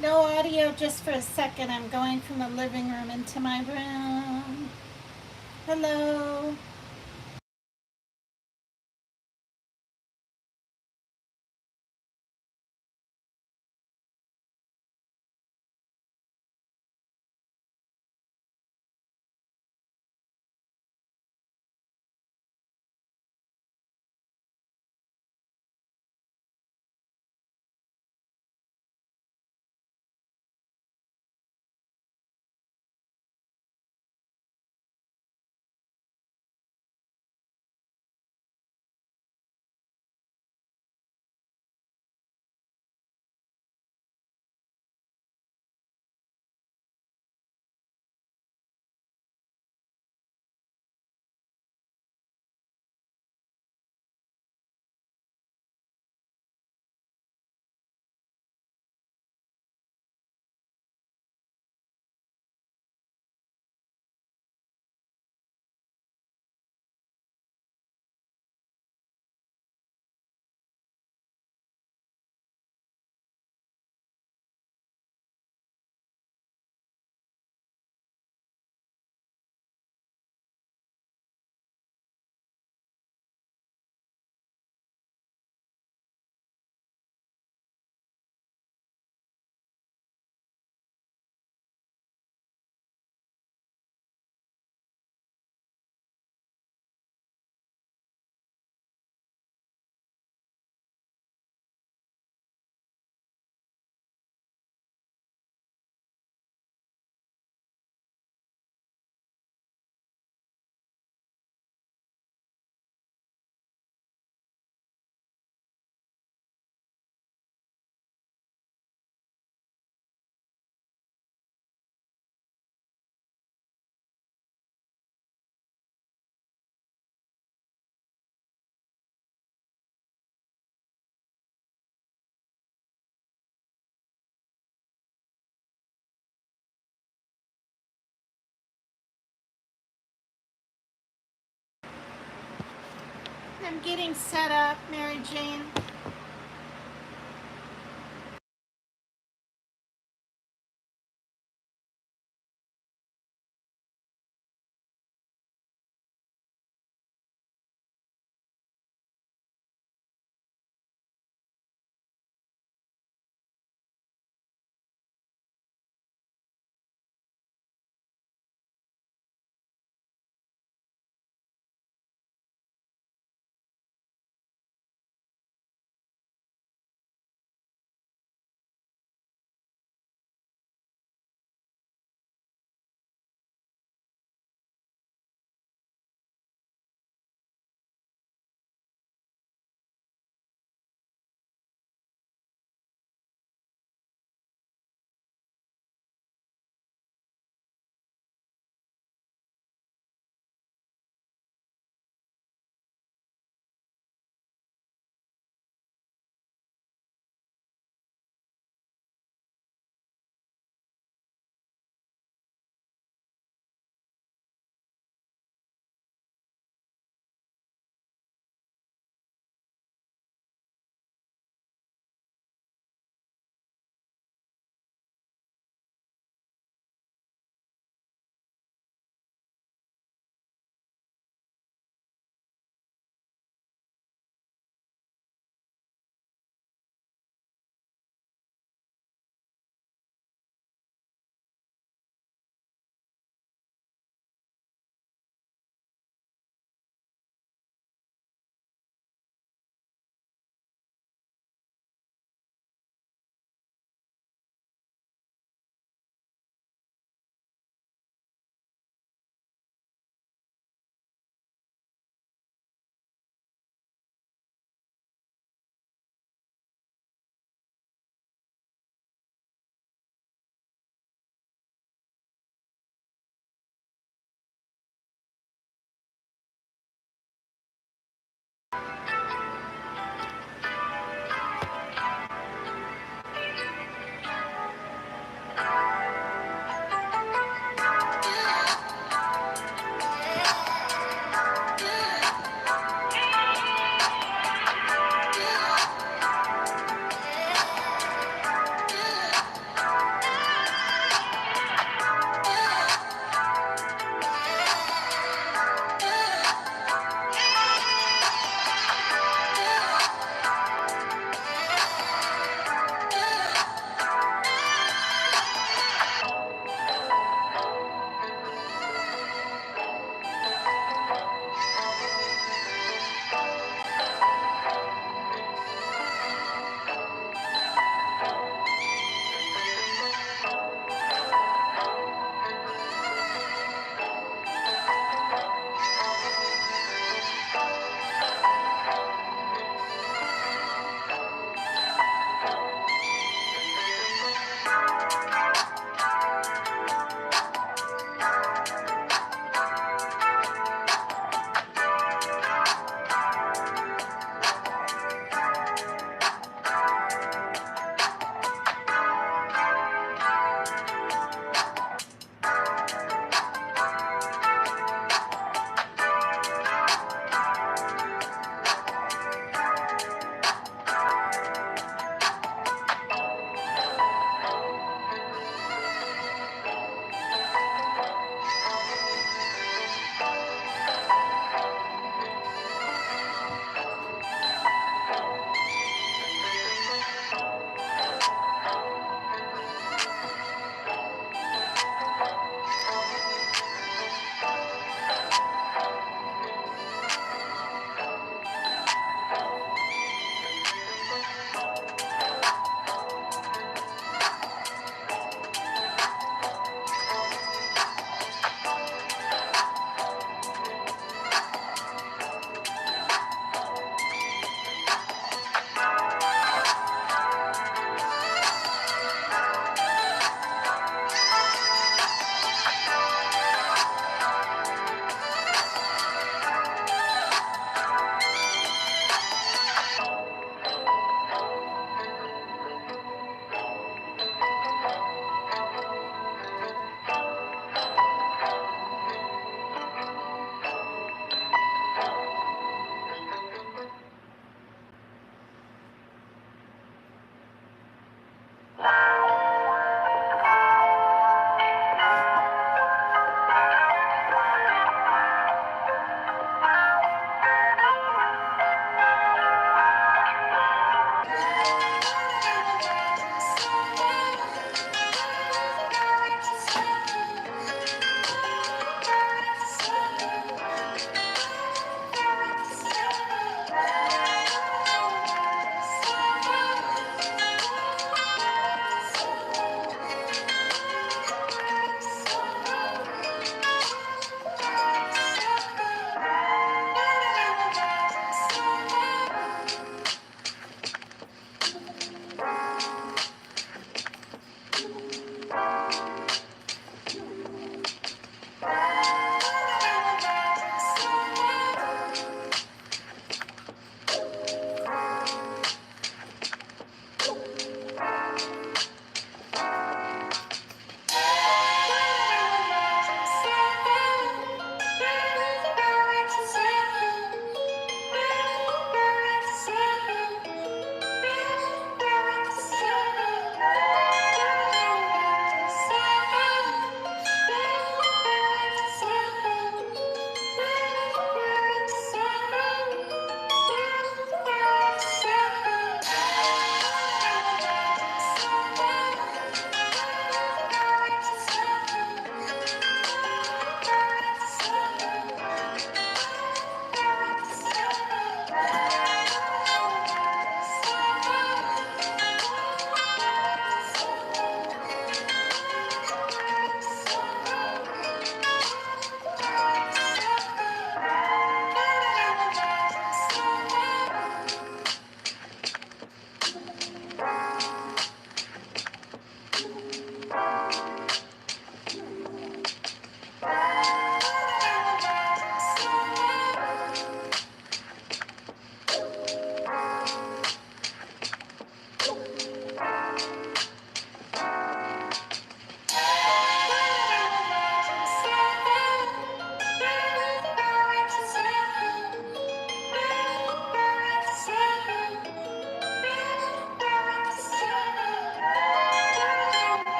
No audio just for a second. I'm going from the living room into my room. Hello. I'm getting set up, Mary Jane.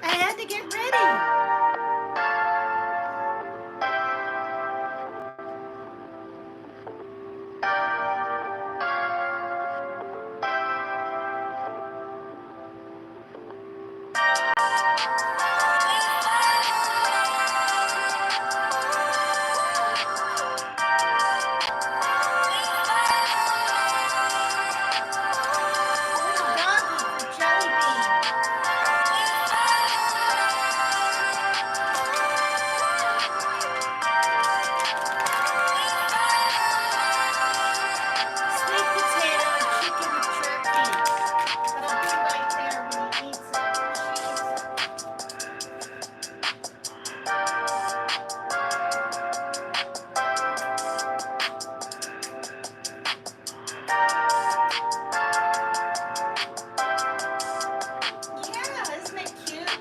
I had to get ready. Little doggy for Jelly Bean. Sweet potato and chicken jerky. It'll be right there when he eats it. Yeah, isn't it cute?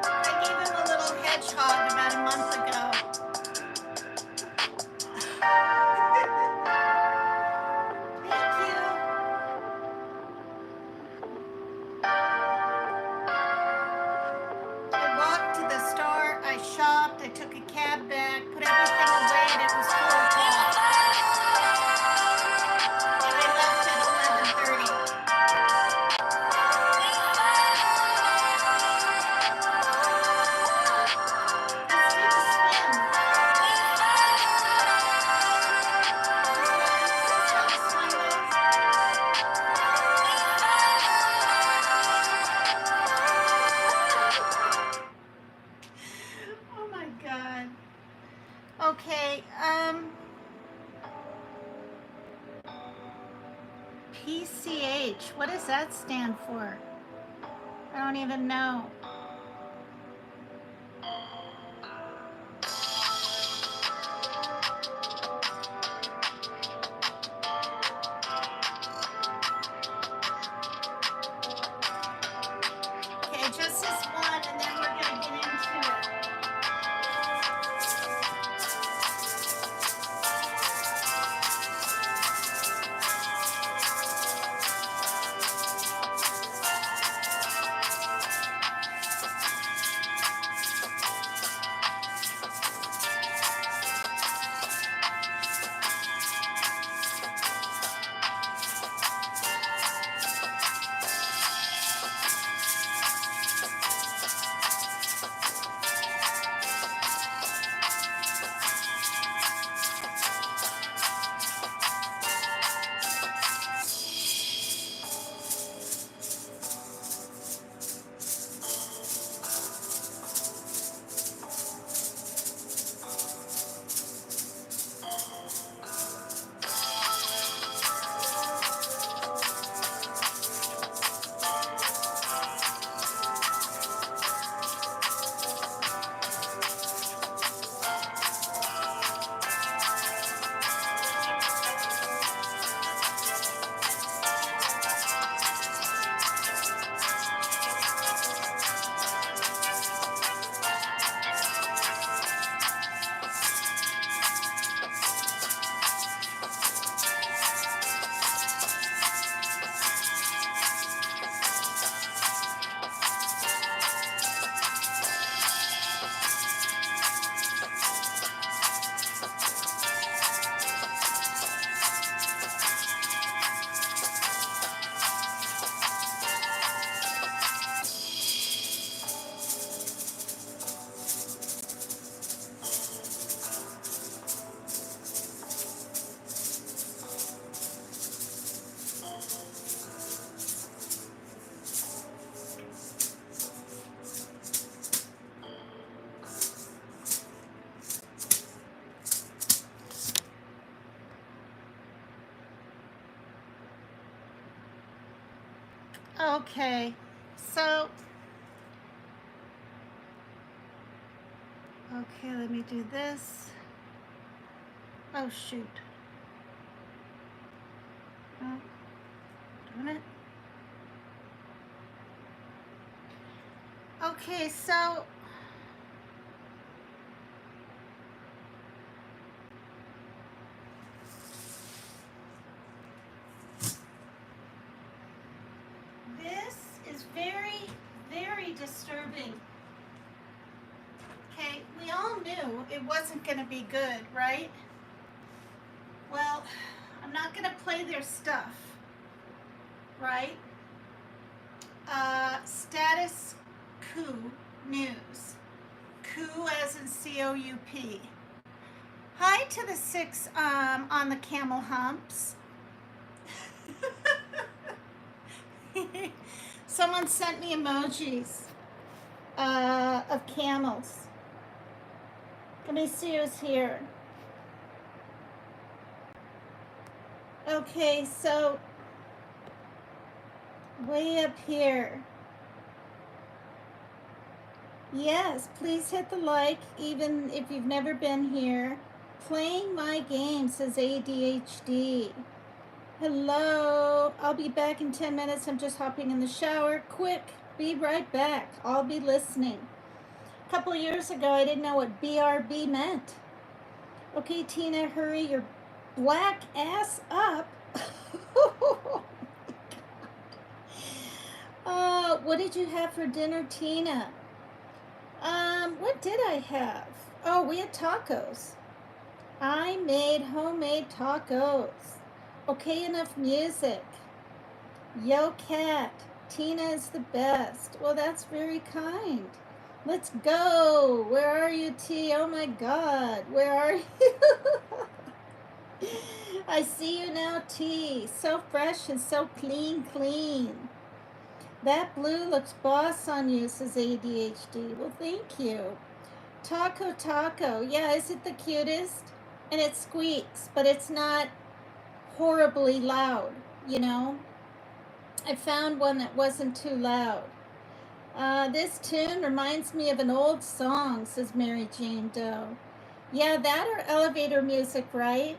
I gave him a little hedgehog about a month ago. Thank you. I walked to the store, I shopped, I took a cab back, put everything away, and it was 4 o'clock. And I left at 11:30. Let's take a swim. Is this how the swim is? Oh my God. Okay, PCH, what does that stand for? I don't even know. Okay, so, okay, let me do this. Oh, shoot. Oh, darn it. Okay, so, this is very, very disturbing. Okay, we all knew it wasn't going to be good, right? Well, I'm not going to play their stuff, right? Status coup news. Coup as in C-O-U-P. Hi to the 6 on the camel humps. Someone sent me emojis of camels. Let me see who's here. Okay, so way up here. Yes, please hit the like, even if you've never been here. Playing my game, says ADHD. Hello, I'll be back in 10 minutes. I'm just hopping in the shower. Quick, be right back. I'll be listening. A couple years ago, I didn't know what BRB meant. Okay, Tina, hurry your black ass up. What did you have for dinner, Tina? What did I have? Oh, we had tacos. I made homemade tacos. Okay, enough music. Yo, cat. Tina is the best. Well, that's very kind. Let's go. Where are you, T? Oh my God. Where are you? I see you now, T. So fresh and so clean. That blue looks boss on you, says ADHD. Well, thank you. Taco. Yeah, is it the cutest? And it squeaks, but it's not horribly loud, you know? I found one that wasn't too loud. This tune reminds me of an old song, says Mary Jane Doe. Yeah, that or elevator music, right?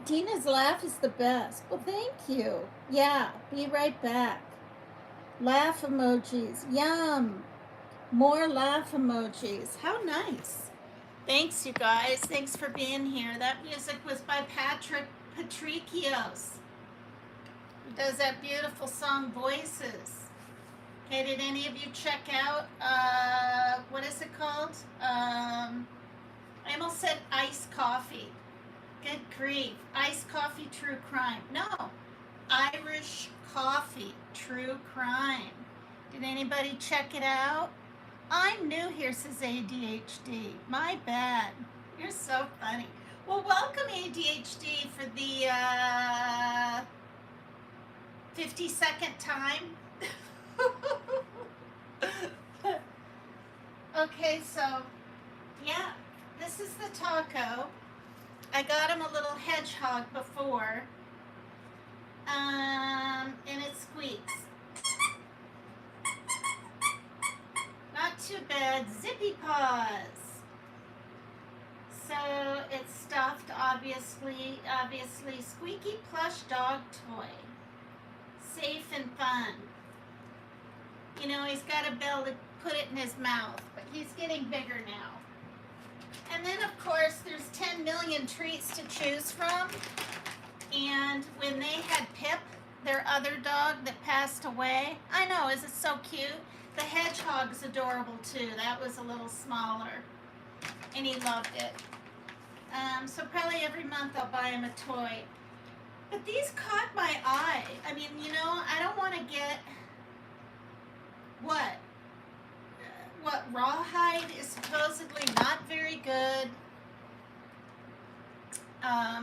Tina's laugh is the best. Well, thank you. Yeah, be right back. Laugh emojis. Yum. More laugh emojis. How nice. Thanks, you guys. Thanks for being here. That music was by Patrick Patricios, who does that beautiful song, Voices. Okay, did any of you check out, what is it called? I almost said iced coffee. Good grief. Iced coffee, true crime. No, Irish coffee, true crime. Did anybody check it out? I'm new here, says ADHD. My bad. You're so funny. Well, welcome ADHD for the 52nd time. Okay, so yeah, this is the taco. I got him a little hedgehog before, and it squeaks. Not too bad. Zippy paws. So it's stuffed, obviously. Squeaky plush dog toy. Safe and fun. You know, he's got a bell to put it in his mouth, but he's getting bigger now. And then, of course, there's 10 million treats to choose from. And when they had Pip, their other dog that passed away, I know, is it so cute? The hedgehog's adorable too. That was a little smaller, and he loved it. So probably every month I'll buy him a toy. But these caught my eye. I mean, you know, I don't want to get what rawhide is supposedly not very good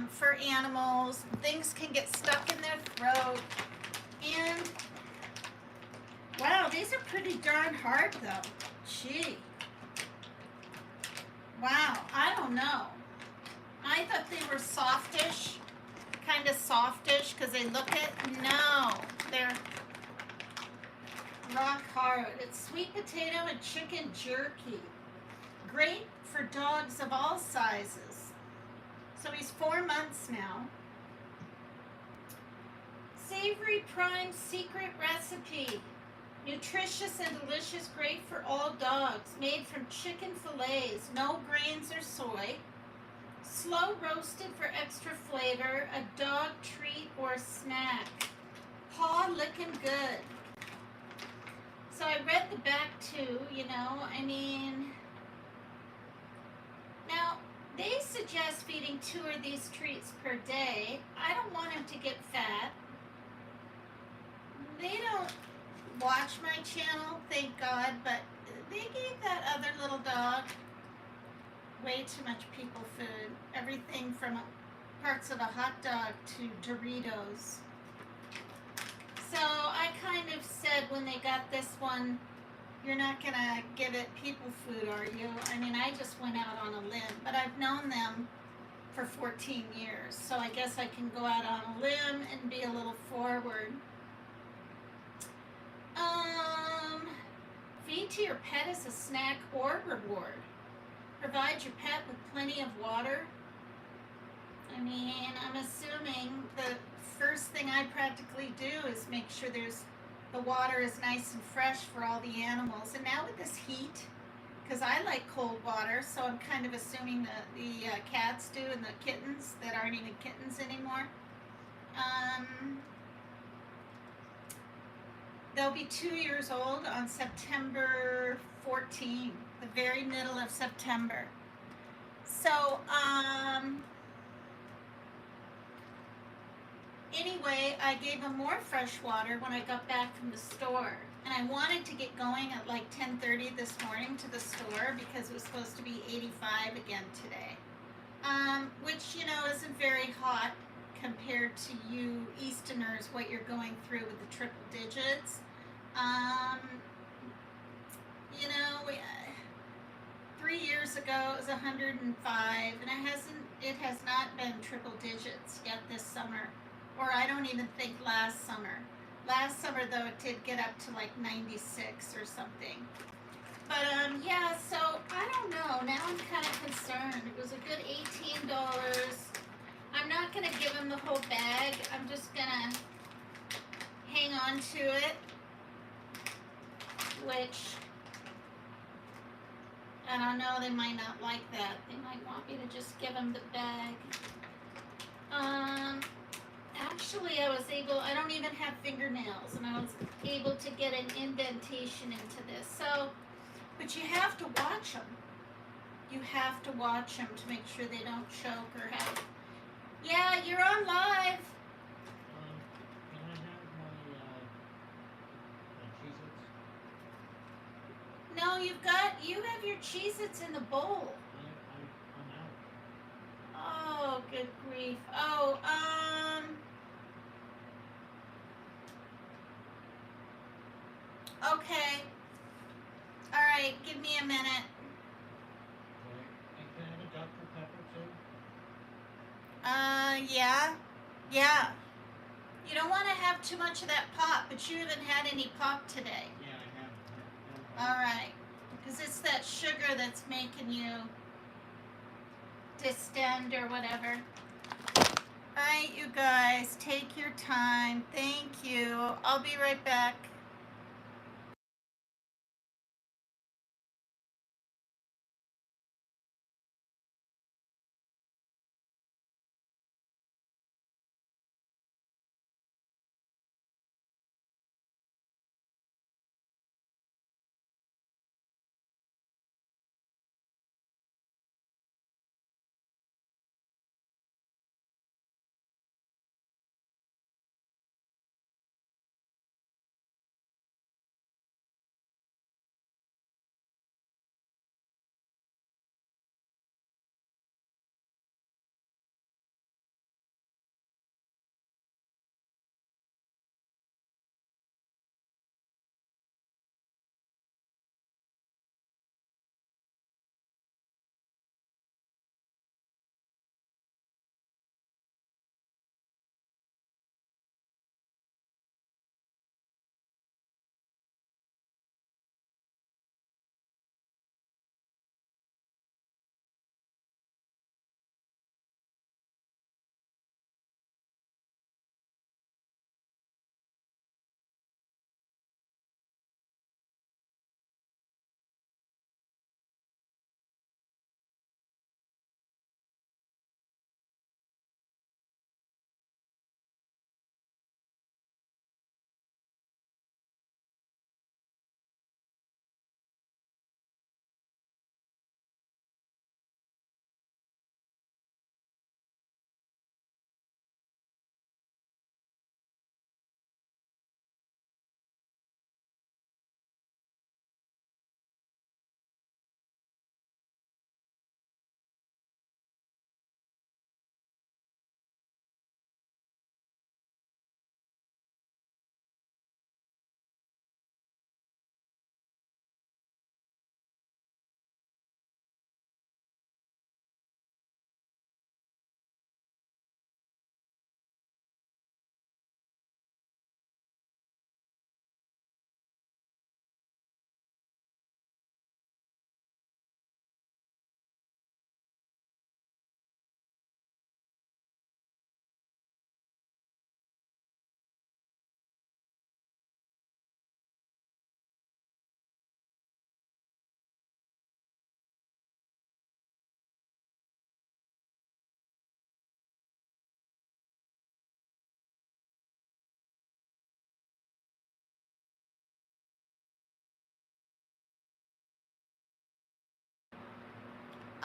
for animals. Things can get stuck in their throat, and wow, these are pretty darn hard though. Gee. Wow, I don't know. I thought they were softish kind of softish because they look it. No, they're rock hard. It's sweet potato and chicken jerky. Great for dogs of all sizes. So he's 4 months now. Savory prime secret recipe. Nutritious and delicious, great for all dogs. Made from chicken fillets, no grains or soy. Slow roasted for extra flavor, a dog treat or snack. Paw licking good. So I read the back too, you know, I mean, now they suggest feeding 2 of these treats per day. I don't want him to get fat. They don't watch my channel, thank God, but they gave that other little dog way too much people food. Everything from parts of a hot dog to Doritos. So I kind of said when they got this one, you're not going to give it people food, are you? I mean, I just went out on a limb, but I've known them for 14 years, so I guess I can go out on a limb and be a little forward. Feed to your pet as a snack or reward. Provide your pet with plenty of water. I mean, I'm assuming the first thing I practically do is make sure the water is nice and fresh for all the animals. And now with this heat, because I like cold water, so I'm kind of assuming the cats do and the kittens that aren't even kittens anymore. They'll be 2 years old on September 14, the very middle of September. So, anyway, I gave him more fresh water when I got back from the store. And I wanted to get going at like 10:30 this morning to the store because it was supposed to be 85 again today. Which, you know, isn't very hot compared to you Easterners, what you're going through with the triple digits. You know, 3 years ago it was 105, and it has not been triple digits yet this summer, or I don't even think last summer. Last summer though, it did get up to like 96 or something. But yeah, so I don't know. Now I'm kind of concerned. It was a good $18. I'm not gonna give him the whole bag. I'm just gonna hang on to it, which I don't know, they might not like that. They might want me to just give him the bag. Actually, I don't even have fingernails, and I was able to get an indentation into this. So, but you have to watch them. You have to watch them to make sure they don't choke or have. Yeah, you're on live. Can I have my Cheez-Its? No, you have your Cheez-Its in the bowl. I'm out. Oh, good grief. Oh, okay. All right, give me a minute. Okay. And can I have a Dr. Pepper too? Yeah. Yeah. You don't want to have too much of that pop, but you haven't had any pop today. Yeah, I have. All right. Because it's that sugar that's making you distend or whatever. All right, you guys, take your time. Thank you. I'll be right back.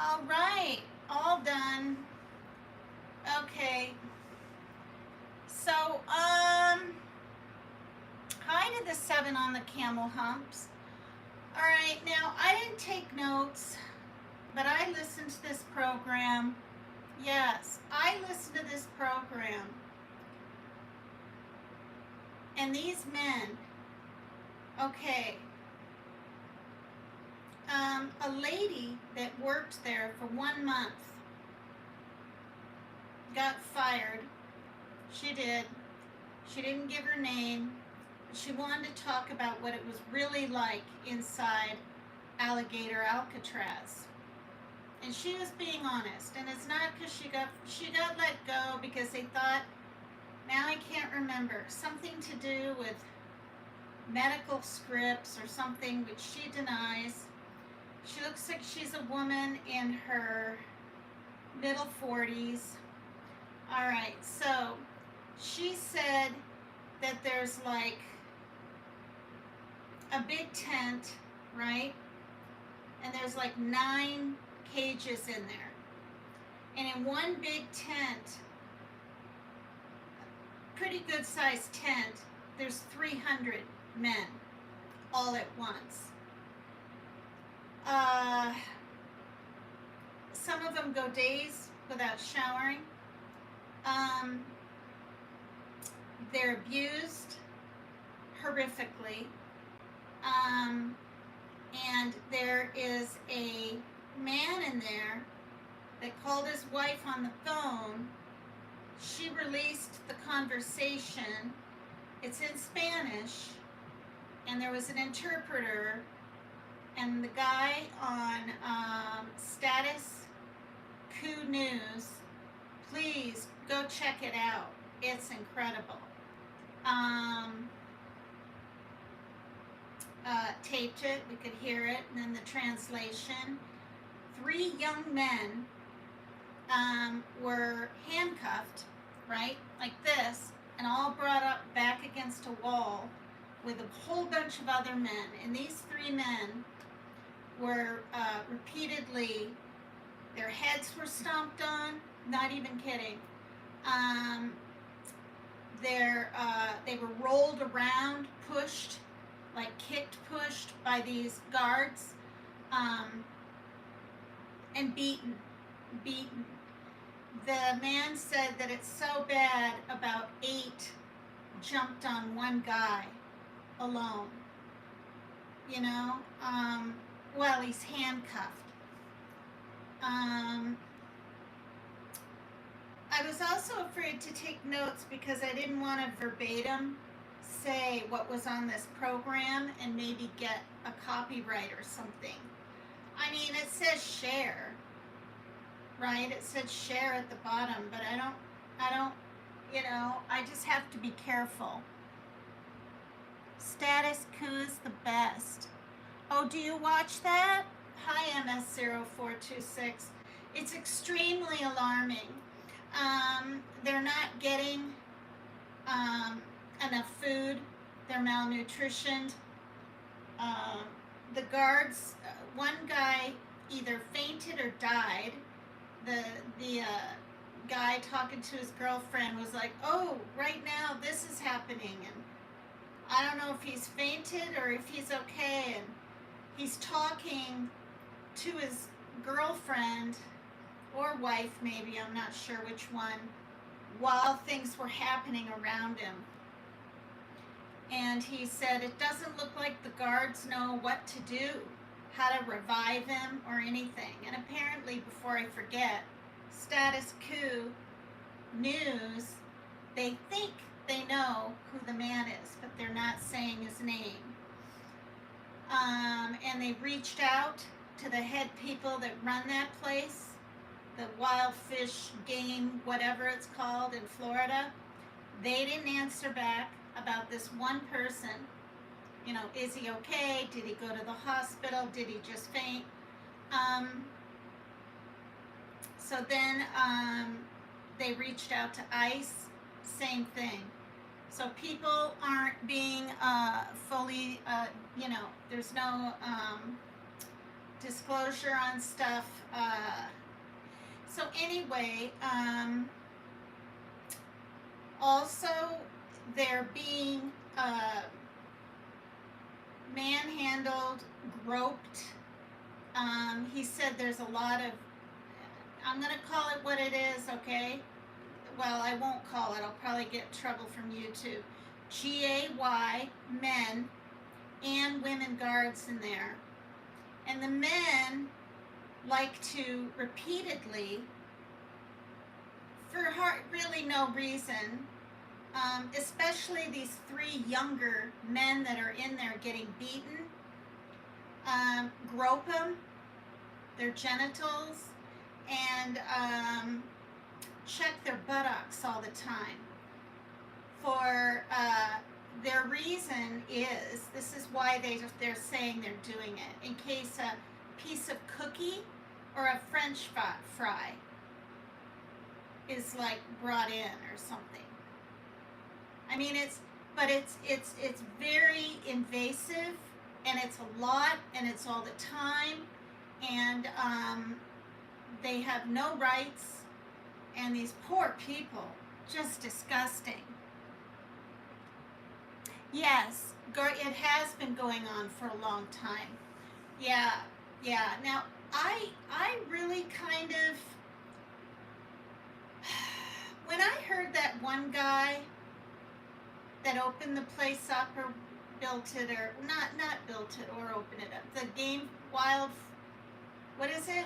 All right, all done. Okay. So, hi to the 7 on the camel humps. All right, now I didn't take notes, but I listened to this program. Yes, I listened to this program. And these men, okay, a lady that worked there for 1 month got fired. She did. She didn't give her name. She wanted to talk about what it was really like inside Alligator Alcatraz. And she was being honest. And it's not because she got let go because they thought, now I can't remember, something to do with medical scripts or something, which she denies. She looks like she's a woman in her middle 40s. All right, so she said that there's like a big tent, right? And there's like 9 cages in there. And in one big tent, pretty good sized tent, there's 300 men all at once. Some of them go days without showering. They're abused horrifically. And there is a man in there that called his wife on the phone. She released the conversation. It's in Spanish, and there was an interpreter, and the guy on Status Coup News, please go check it out. It's incredible. Taped it, we could hear it, and then the translation. 3 young men were handcuffed, right, like this, and all brought up back against a wall with a whole bunch of other men. And these 3 men were repeatedly, their heads were stomped on, not even kidding. They were rolled around, pushed, like kicked, pushed by these guards, and beaten. The man said that it's so bad, about 8 jumped on one guy alone, you know, while he's handcuffed. I was also afraid to take notes because I didn't want to verbatim say what was on this program and maybe get a copyright or something. I mean, it says share, right? It said share at the bottom, but I don't, you know, I just have to be careful. Status Coup's the best. Oh, do you watch that? Hi, MS0426. It's extremely alarming. They're not getting enough food. They're malnutritioned. The guards, one guy either fainted or died. The guy talking to his girlfriend was like, oh, right now this is happening. And I don't know if he's fainted or if he's okay. And he's talking to his girlfriend or wife, maybe, I'm not sure which one, while things were happening around him. And he said, it doesn't look like the guards know what to do, how to revive him or anything. And apparently, before I forget, Status Coup News, they think they know who the man is, but they're not saying his name. And they reached out to the head people that run that place, the Wild Fish Game, whatever it's called, in Florida. They didn't answer back about this one person. You know, is he okay? Did he go to the hospital? Did he just faint? So then they reached out to ICE, same thing. So people aren't being fully, you know, there's no disclosure on stuff. So anyway, also they're being manhandled, groped. He said there's a lot of, I'm going to call it what it is, okay? Well, I won't call it. I'll probably get trouble from YouTube. GAY men and women guards in there. And the men like to repeatedly, for really no reason, especially these 3 younger men that are in there getting beaten, grope them, their genitals, and check their buttocks all the time. For their reason is, this is why they're saying they're doing it, in case a piece of cookie or a French fry is like brought in or something. I mean, it's very invasive, and it's a lot, and it's all the time, and they have no rights, and these poor people, just disgusting. Yes, it has been going on for a long time. Yeah. Now, I really kind of, when I heard that one guy that opened the place up or built it, or not built it or opened it up, the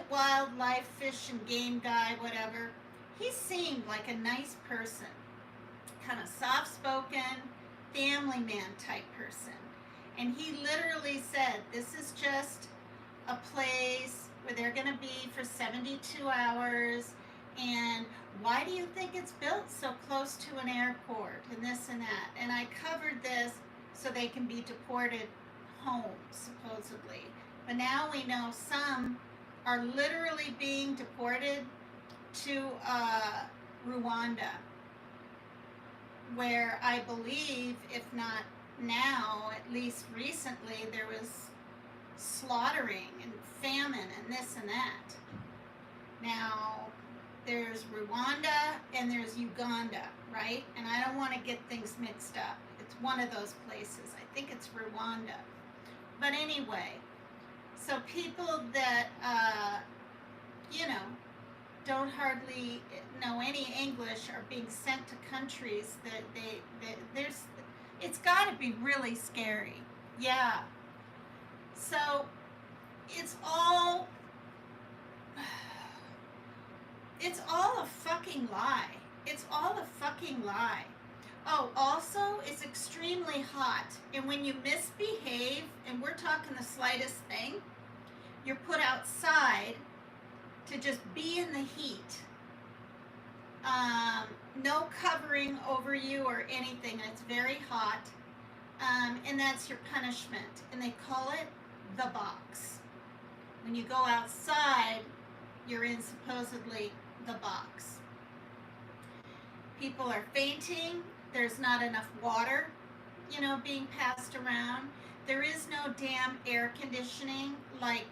wildlife, fish and game guy, whatever, he seemed like a nice person, kind of soft-spoken, family man type person. And he literally said, this is just a place where they're going to be for 72 hours, and why do you think it's built so close to an airport, and this and that. And I covered this so they can be deported home, supposedly. But now we know some are literally being deported to Rwanda, where I believe, if not now, at least recently, there was slaughtering and famine and this and that. Now, there's Rwanda and there's Uganda, right? And I don't want to get things mixed up. It's one of those places. I think it's Rwanda. But anyway, so people that, don't hardly know any English are being sent to countries that it's got to be really scary. Yeah. So it's all a fucking lie. It's all a fucking lie. Oh, also, it's extremely hot. And when you misbehave, and we're talking the slightest thing, you're put outside to just be in the heat. No covering over you or anything. It's very hot. And that's your punishment. And they call it the box. When you go outside, you're in supposedly the box. People are fainting. There's not enough water, being passed around. There is no damn air conditioning like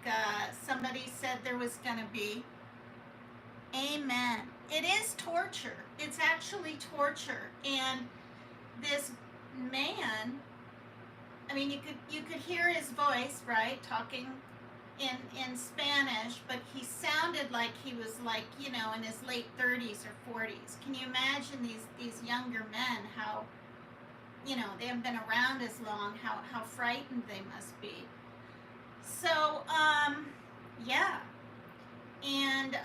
somebody said there was going to be. Amen. It is torture. It's actually torture. And this man, I mean, you could hear his voice, right, talking in Spanish, but he sounded like he was like, in his late 30s or 40s. Can you imagine these younger men, how, they haven't been around as long, how frightened they must be. So, yeah. And,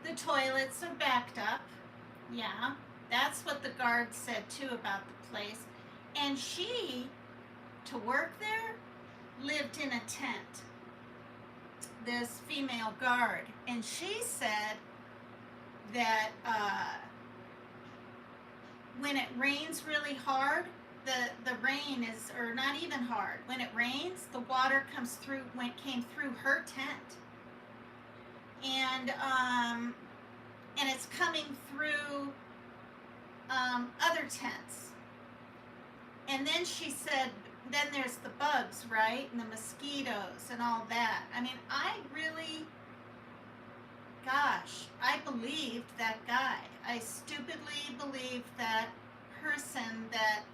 the toilets are backed up. Yeah, that's what the guard said, too, about the place. And she, to work there, lived in a tent, this female guard. And she said that when it rains really hard, the rain is, or not even hard, when it rains, the water came through her tent. And it's coming through other tents. And then she said then there's the bugs, right? And the mosquitoes and all that. I mean, I really, gosh, I believed that guy. I stupidly believed that person that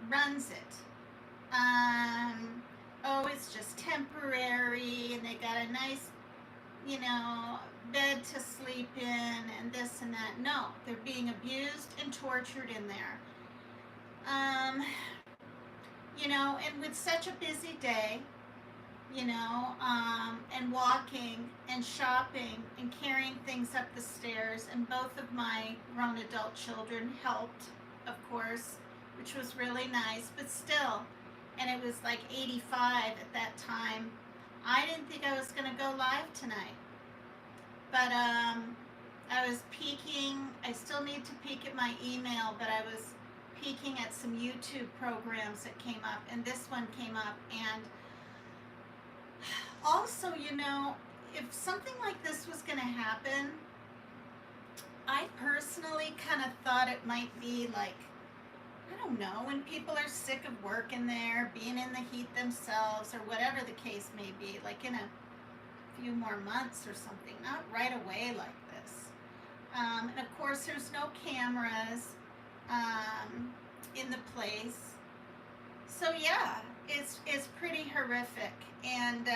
runs it. Oh, it's just temporary and they got a nice, bed to sleep in and this and that. No, they're being abused and tortured in there. Um, and with such a busy day, and walking and shopping and carrying things up the stairs, and both of my grown adult children helped, of course, which was really nice, but still, and it was like 85 at that time. I didn't think I was going to go live tonight, but I was peeking. I still need to peek at my email, but I was peeking at some YouTube programs that came up, and this one came up. And also, if something like this was going to happen, I personally kind of thought it might be like, I don't know, when people are sick of working there, being in the heat themselves, or whatever the case may be, like in a few more months or something, not right away like this. And of course, there's no cameras in the place. So yeah, it's pretty horrific, and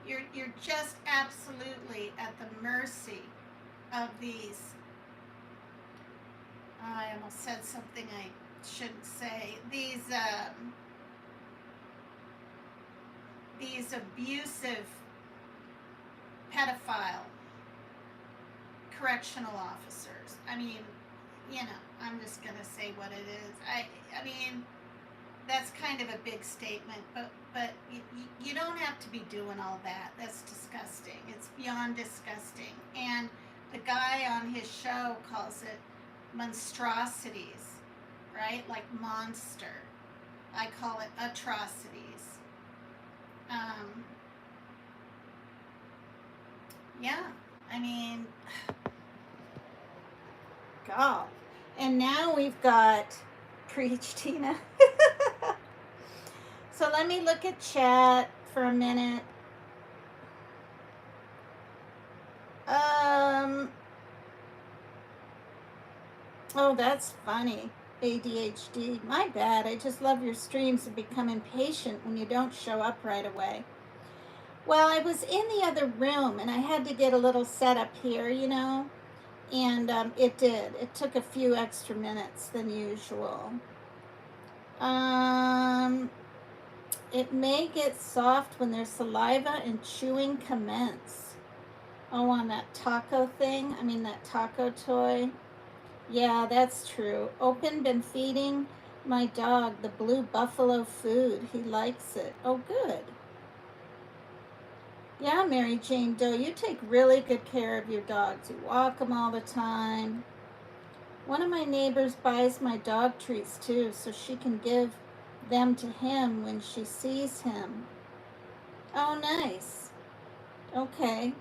you're just absolutely at the mercy of these. I almost said something I shouldn't say. These abusive pedophile correctional officers. I mean, I'm just gonna say what it is. I mean, that's kind of a big statement, but you don't have to be doing all that. That's disgusting. It's beyond disgusting. And the guy on his show calls it monstrosities, right? Like monster. I call it atrocities. Yeah, I mean, God. And now we've got, preach, Tina. So let me look at chat for a minute. Oh, that's funny. ADHD. My bad. I just love your streams and become impatient when you don't show up right away. Well, I was in the other room and I had to get a little set up here, and it did. It took a few extra minutes than usual. It may get soft when their saliva and chewing commence. Oh, on that taco thing? I mean, that taco toy? Yeah, that's true. Open been feeding my dog the blue buffalo food. He likes it. Oh, good. Yeah, Mary Jane Doe, you take really good care of your dogs. You walk them all the time. One of my neighbors buys my dog treats too, so she can give them to him when she sees him. Oh, nice. Okay.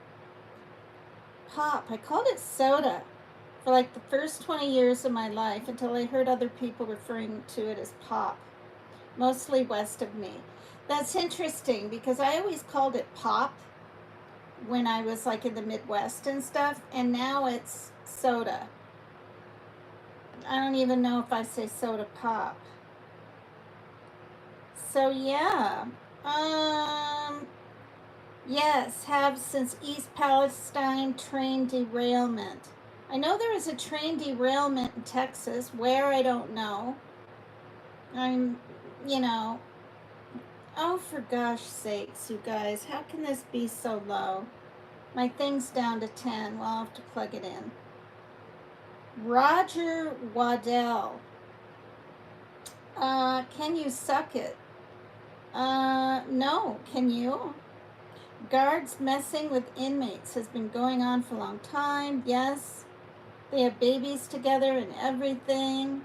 Pop. I called it soda for like the first 20 years of my life until I heard other people referring to it as pop, mostly west of me. That's interesting because I always called it pop when I was like in the Midwest and stuff, and now it's soda. I don't even know if I say soda pop. So yeah, yes, have since East Palestine train derailment. I know there was a train derailment in Texas. Where, I don't know. Oh, for gosh sakes, you guys, how can this be so low? My thing's down to 10. Well, I'll have to plug it in. Roger Waddell. Can you suck it? No. Can you? Guards messing with inmates has been going on for a long time. Yes. They have babies together and everything.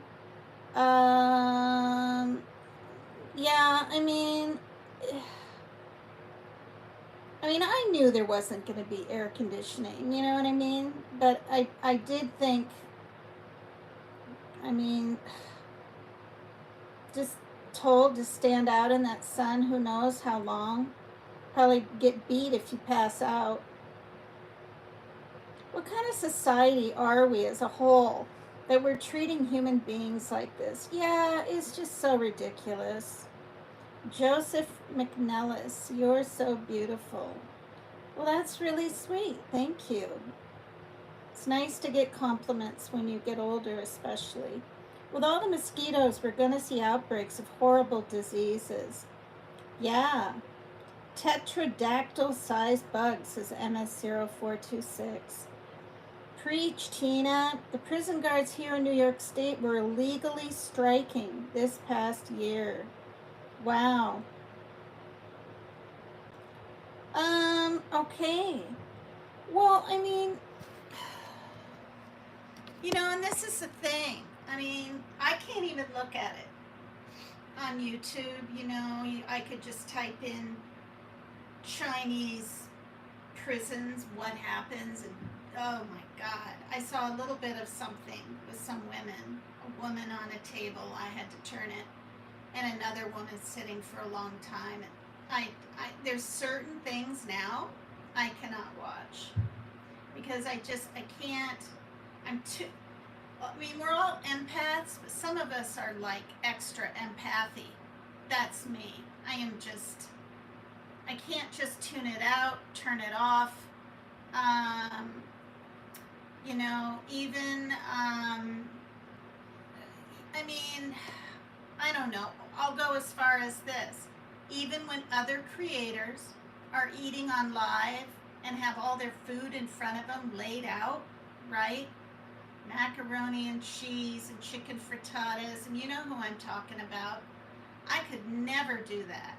Yeah, I mean, I knew there wasn't going to be air conditioning, you know what I mean? But I did think, just told to stand out in that sun who knows how long. Probably get beat if you pass out. What kind of society are we as a whole that we're treating human beings like this? Yeah, it's just so ridiculous. Joseph McNellis, you're so beautiful. Well, that's really sweet. Thank you. It's nice to get compliments when you get older, especially. With all the mosquitoes, we're going to see outbreaks of horrible diseases. Yeah. Tetradactyl sized bugs, says MS0426. Preach, Tina. The prison guards here in New York State were illegally striking this past year. Wow. Okay. Well, I mean, and this is the thing. I mean, I can't even look at it on YouTube. I could just type in Chinese prisons, what happens, and oh my God. I saw a little bit of something with some women, a woman on a table, I had to turn it, and another woman sitting for a long time. And there's certain things now I cannot watch because I can't. We're all empaths, but some of us are like extra empathy. That's me. I can't just tune it out, turn it off. I don't know. I'll go as far as this. Even when other creators are eating on live and have all their food in front of them laid out, right? Macaroni and cheese and chicken frittatas, and you know who I'm talking about. I could never do that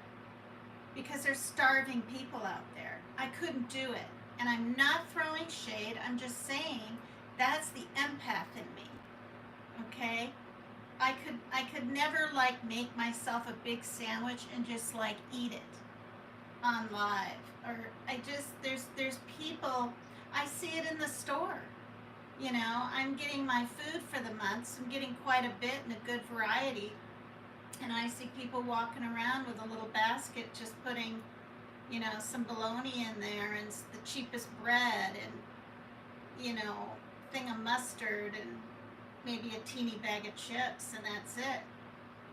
because there's starving people out there. I couldn't do it. And I'm not throwing shade, I'm just saying that's the empath in me. Okay? I could never make myself a big sandwich and just eat it on live. Or there's people, I see it in the store. I'm getting my food for the month, so I'm getting quite a bit and a good variety. And I see people walking around with a little basket just putting, some bologna in there and the cheapest bread and, thing of mustard and maybe a teeny bag of chips, and that's it.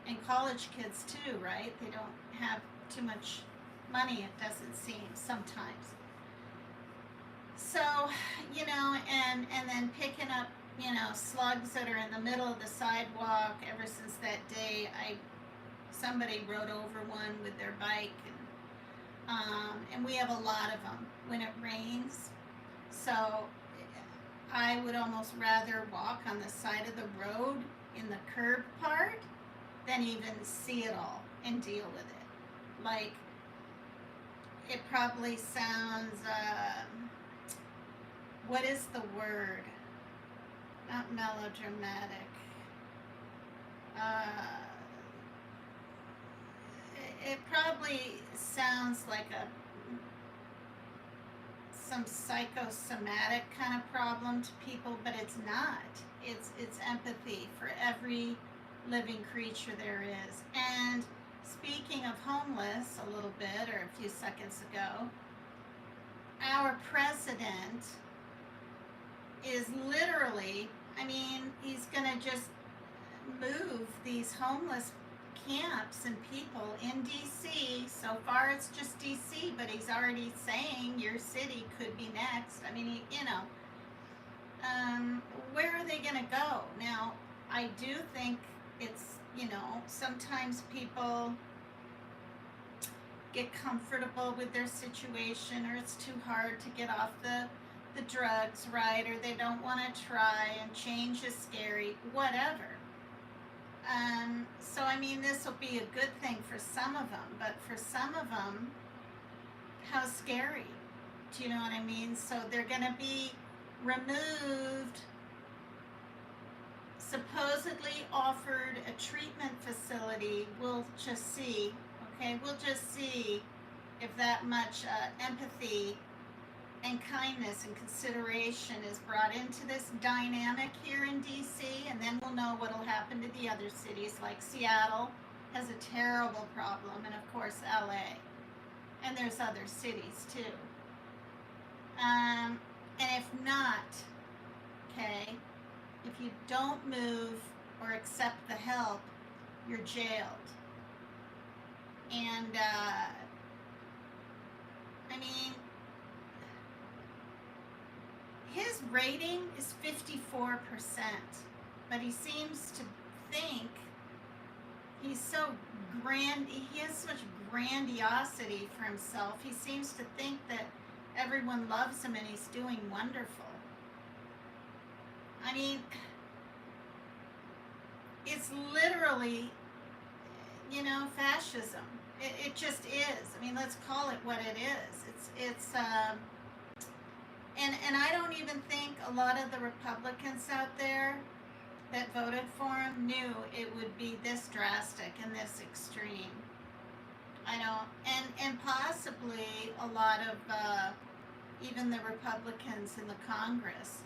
And college kids too, right? They don't have too much money, it doesn't seem, sometimes. So, and then picking up, slugs that are in the middle of the sidewalk. Ever since that day, somebody rode over one with their bike, and we have a lot of them when it rains. So I would almost rather walk on the side of the road in the curb part than even see it all and deal with it. It probably sounds, what is the word? Not melodramatic. It probably sounds like some psychosomatic kind of problem to people, but it's not. It's empathy for every living creature there is. And speaking of homeless a little bit, or a few seconds ago, our president is literally, he's going to just move these homeless camps and people in D.C. So far it's just D.C., but he's already saying your city could be next. Where are they going to go? Now, I do think it's, sometimes people get comfortable with their situation, or it's too hard to get off the drugs, right? Or they don't want to try, and change is scary, whatever. So this will be a good thing for some of them, but for some of them, how scary. Do you know what I mean? So they're going to be removed, supposedly offered a treatment facility. We'll just see, okay? We'll just see if that much empathy and kindness and consideration is brought into this dynamic here in D.C., and then we'll know what will happen to the other cities like Seattle, has a terrible problem, and of course LA. And there's other cities too. And if not, okay, if you don't move or accept the help, you're jailed. And I mean, his rating is 54%, but he seems to think he's so grand, he has such grandiosity for himself. He seems to think that everyone loves him and he's doing wonderful. I mean, it's literally, you know, fascism. It just is. I mean, let's call it what it is. And I don't even think a lot of the Republicans out there that voted for him knew it would be this drastic and this extreme. I know, and possibly a lot of even the Republicans in the Congress.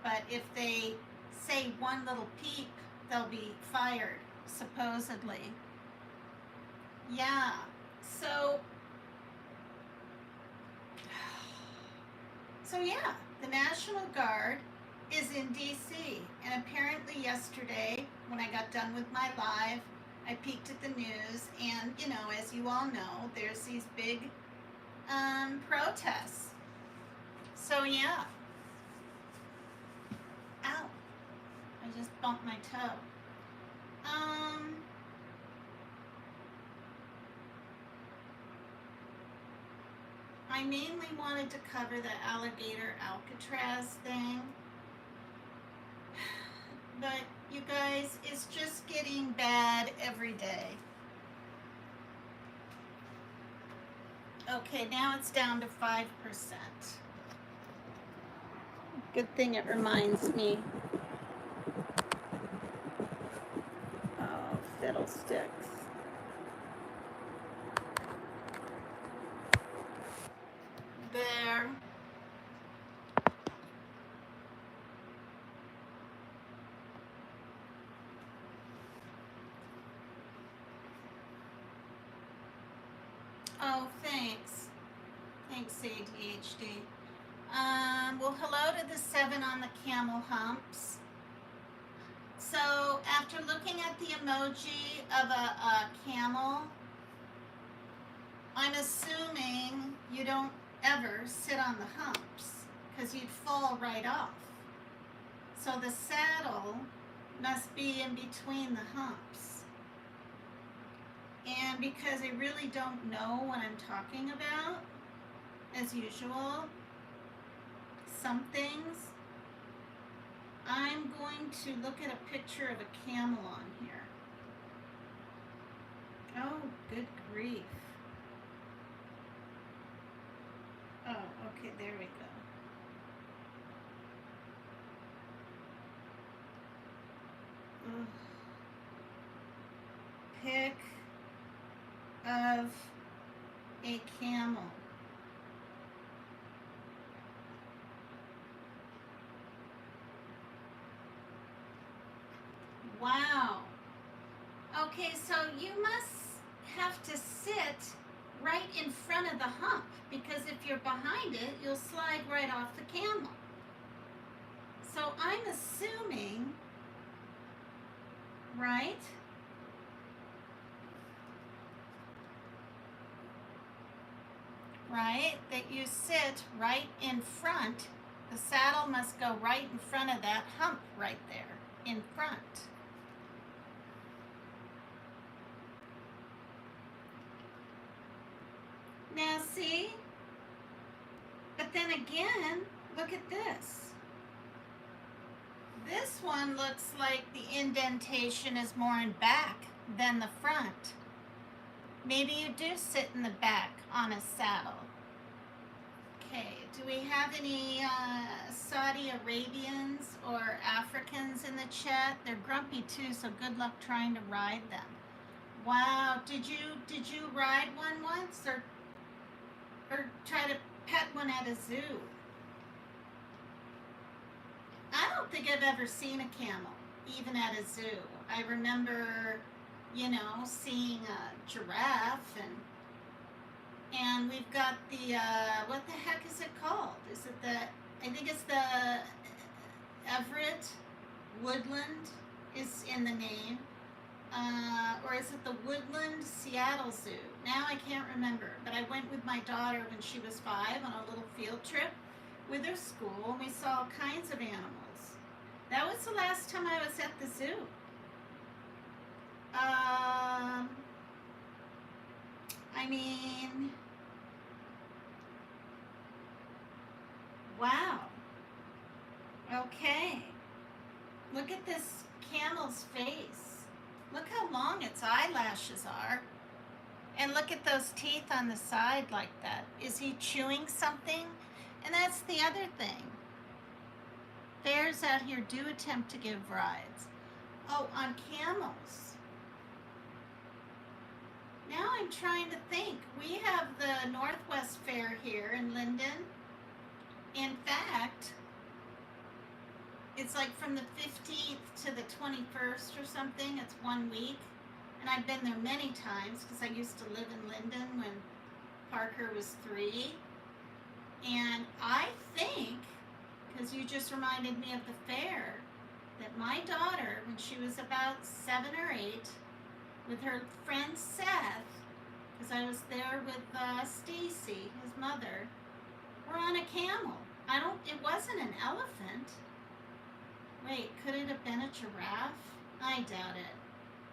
But if they say one little peep, they'll be fired, supposedly. Yeah, so yeah, the National Guard is in DC, and apparently yesterday, when I got done with my live, I peeked at the news, and you know, as you all know, there's these big protests. So yeah. Ow. I just bumped my toe. I mainly wanted to cover the Alligator Alcatraz thing. But you guys, it's just getting bad every day. Okay, now it's down to 5%. Good thing it reminds me. Oh, fiddlesticks. There. Oh, thanks. Thanks, ADHD. Well, hello to the 7 on the camel humps. So, after looking at the emoji of a camel, I'm assuming you don't ever sit on the humps, because you'd fall right off. So the saddle must be in between the humps. And because I really don't know what I'm talking about, as usual, some things, I'm going to look at a picture of a camel on here. Oh, good grief. Oh, okay, there we go. Ugh. Pic of a camel. Wow. Okay, so you must have to sit right in front of the hump, because if you're behind it, you'll slide right off the camel. So I'm assuming, right? Right, that you sit right in front. The saddle must go right in front of that hump right there, in front. Now see? But then again, look at this. This one looks like the indentation is more in back than the front. Maybe you do sit in the back on a saddle. Okay, do we have any Saudi Arabians or Africans in the chat? They're grumpy too, so good luck trying to ride them. Wow, did you ride one once, or try to pet one at a zoo? I don't think I've ever seen a camel, even at a zoo. I remember, seeing a giraffe, and we've got the what the heck is it called? Is it the I think it's the Everett Woodland is in the name. Or is it the Woodland Seattle Zoo? Now I can't remember, but I went with my daughter when she was 5 on a little field trip with her school, and we saw all kinds of animals. That was the last time I was at the zoo. I mean, wow. Okay. Look at this camel's face. Look how long its eyelashes are. And look at those teeth on the side like that. Is he chewing something? And that's the other thing. Bears out here do attempt to give rides. Oh, on camels. Now I'm trying to think. We have the Northwest Fair here in Linden. In fact, it's like from the 15th to the 21st or something. It's 1 week. And I've been there many times because I used to live in Linden when Parker was 3. And I think, because you just reminded me of the fair, that my daughter, when she was about 7 or 8, with her friend Seth, because I was there with Stacy, his mother, were on a camel. It wasn't an elephant. Wait, could it have been a giraffe? I doubt it.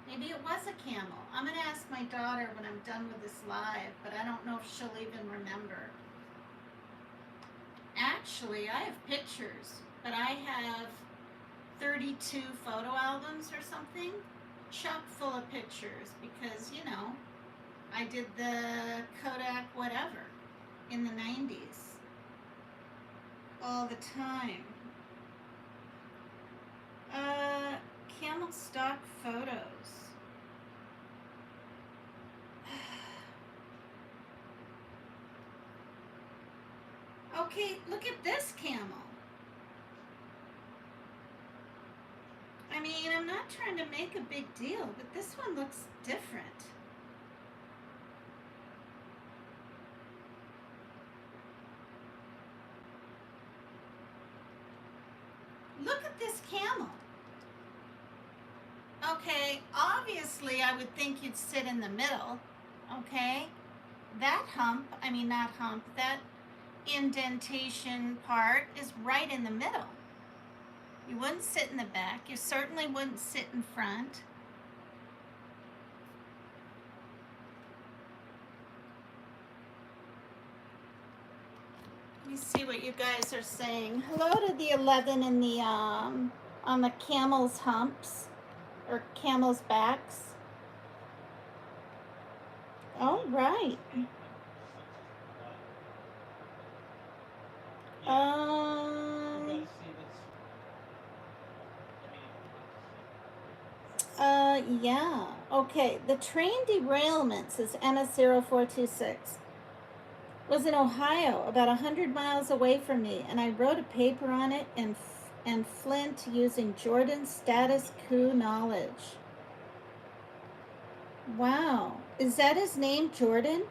Maybe it was a camel. I'm going to ask my daughter when I'm done with this live, but I don't know if she'll even remember. Actually, I have pictures, but I have 32 photo albums or something, chock full of pictures, because, I did the Kodak whatever in the 90s. All the time. Camel stock photos. Okay, look at this camel. I mean, I'm not trying to make a big deal, but this one looks different. Look at this camel. Okay, obviously I would think you'd sit in the middle, okay? That that indentation part is right in the middle. You wouldn't sit in the back. You certainly wouldn't sit in front. Let me see what you guys are saying. Hello to the 11 in the on the camel's humps or camel's backs. All right. Yeah. Okay. The train derailment, says MS0426, was in Ohio, about 100 miles away from me, and I wrote a paper on it in Flint using Jordan's status quo knowledge. Wow. Is that his name, Jordan?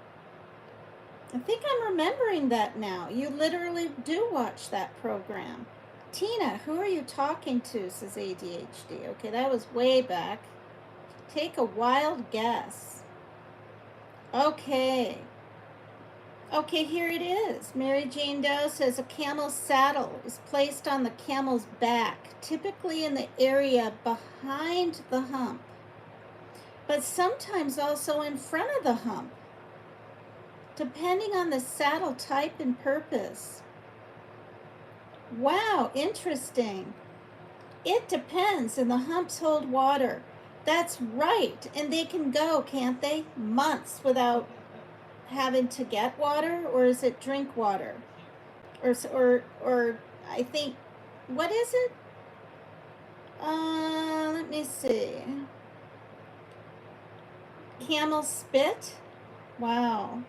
I think I'm remembering that now. You literally do watch that program. Tina, who are you talking to, says ADHD. Okay, that was way back. Take a wild guess. Okay. Okay, here it is. Mary Jane Doe says a camel's saddle is placed on the camel's back, typically in the area behind the hump, but sometimes also in front of the hump, depending on the saddle type and purpose. Wow, interesting. It depends, and the humps hold water. That's right, and they can go, can't they? Months without having to get water, or is it drink water? Or I think, what is it? Let me see. Camel spit? Wow.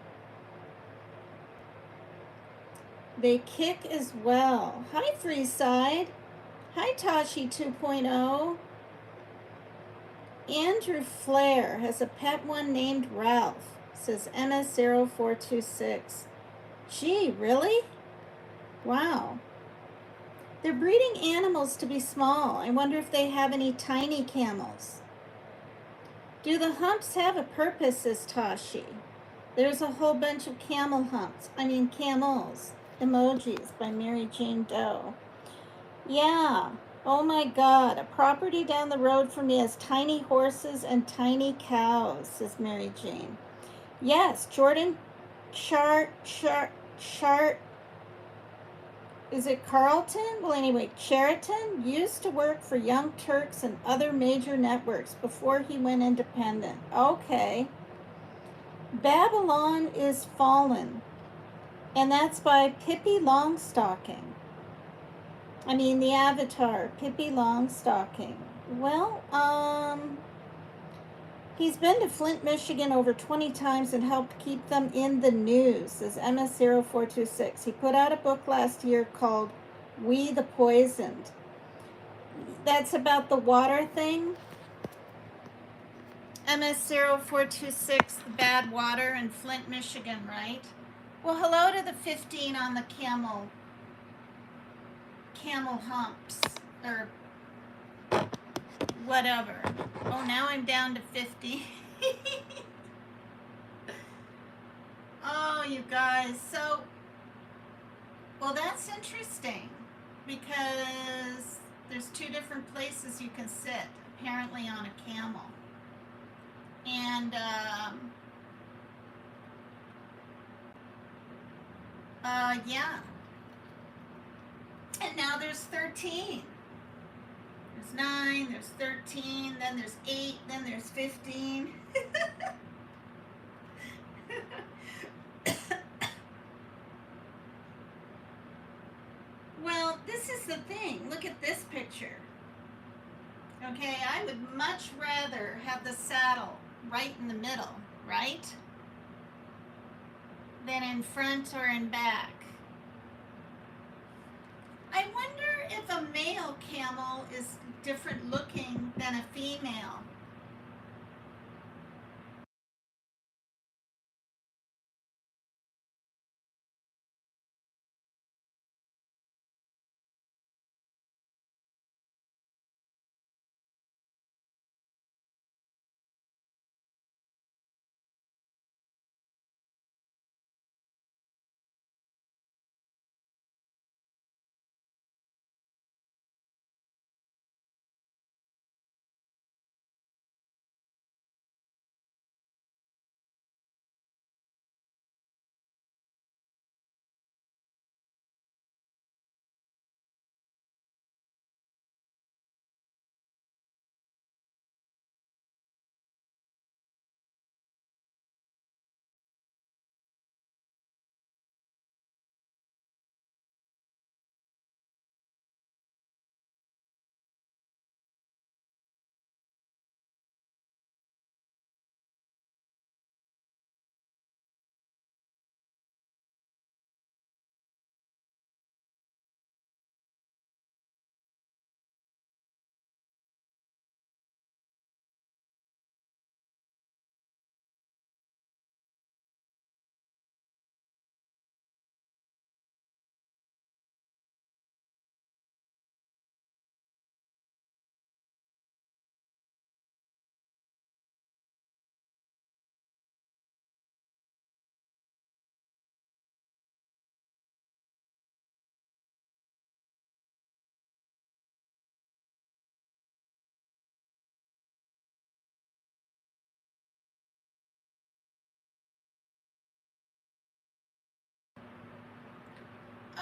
They kick as well. Hi, Freeside. Hi, Tashi 2.0. Andrew Flair has a pet one named Ralph, says MS0426. Gee, really? Wow. They're breeding animals to be small. I wonder if they have any tiny camels. Do the humps have a purpose, says Tashi. There's a whole bunch of camels. Emojis by Mary Jane Doe. Yeah. Oh my God. A property down the road from me has tiny horses and tiny cows, says Mary Jane. Yes, Jordan Chart. Is it Carlton? Well, anyway, Cheriton used to work for Young Turks and other major networks before he went independent. Okay. Babylon is Fallen. And that's by Pippi Longstocking. I mean, the Avatar, Pippi Longstocking. Well, he's been to Flint, Michigan over 20 times and helped keep them in the news, says MS0426. He put out a book last year called We the Poisoned. That's about the water thing. MS0426, the bad water in Flint, Michigan, right? Well, hello to the 15 on the camel humps, or whatever. Oh, now I'm down to 50. Oh, you guys. So, well, that's interesting because there's two different places you can sit, apparently, on a camel. And, yeah. And now there's 13. There's 9, there's 13, then there's 8, then there's 15. Well, this is the thing. Look at this picture. Okay, I would much rather have the saddle right in the middle, right? Than in front or in back. I wonder if a male camel is different looking than a female.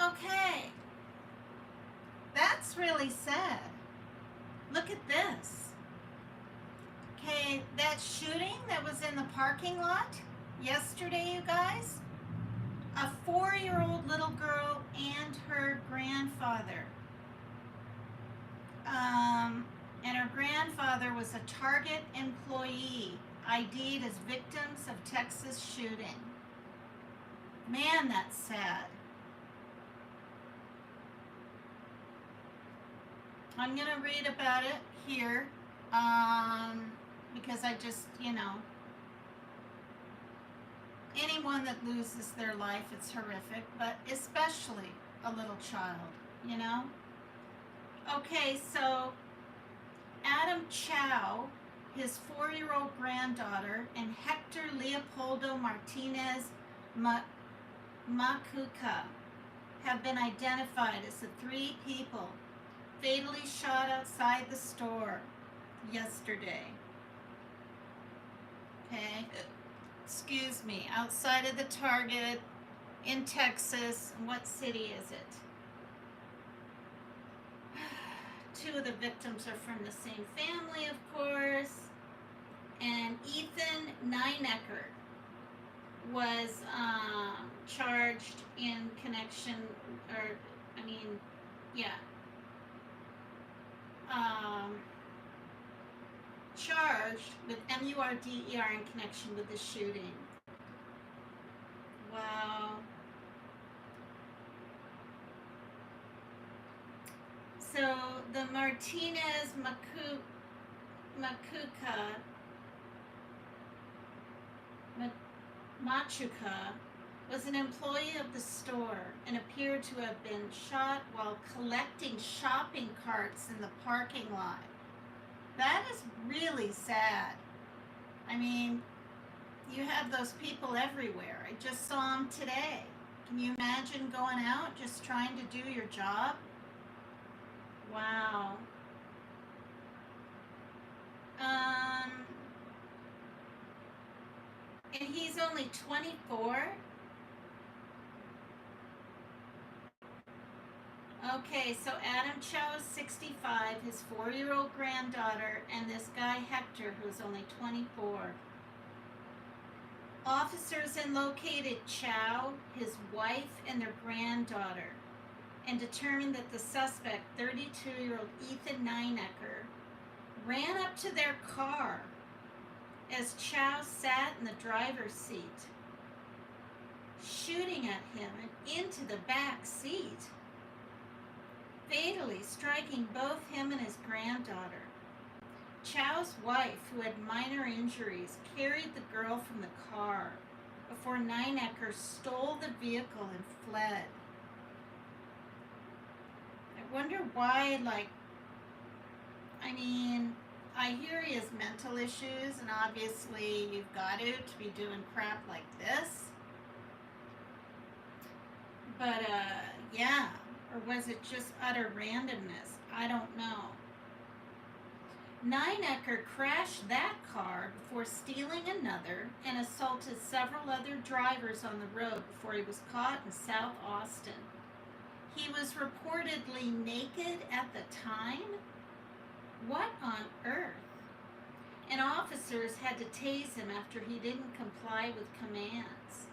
Okay, that's really sad. Look at this. Okay, that shooting that was in the parking lot yesterday, you guys. A 4-year-old little girl and her grandfather. And her grandfather was a Target employee, ID'd as victims of Texas shooting. Man, that's sad. I'm going to read about it here. because I just, anyone that loses their life, it's horrific, but especially a little child, you know? Okay, so Adam Chow, his 4-year-old granddaughter, and Hector Leopoldo Martinez Macuca have been identified as the 3 people fatally shot outside the store yesterday. Okay, excuse me, outside of the Target in Texas. What city is it? 2 of the victims are from the same family, of course. And Ethan Ninecker was charged in connection, charged with MURDER in connection with the shooting. Wow. So the Martinez Machuca was an employee of the store and appeared to have been shot while collecting shopping carts in the parking lot. That is really sad. I mean, you have those people everywhere. I just saw them today. Can you imagine going out just trying to do your job? Wow. And he's only 24. Okay, so Adam Chow is 65, his 4-year-old granddaughter, and this guy Hector, who's only 24. Officers then located Chow, his wife, and their granddaughter, and determined that the suspect, 32-year-old Ethan Ninecker, ran up to their car as Chow sat in the driver's seat, shooting at him and into the back seat, fatally striking both him and his granddaughter. Chow's wife, who had minor injuries, carried the girl from the car before Ninecker stole the vehicle and fled. I wonder why, I hear he has mental issues, and obviously you've got to be doing crap like this. But, yeah. Or was it just utter randomness? I don't know. Ninecker crashed that car before stealing another and assaulted several other drivers on the road before he was caught in South Austin. He was reportedly naked at the time? What on earth? And officers had to tase him after he didn't comply with commands.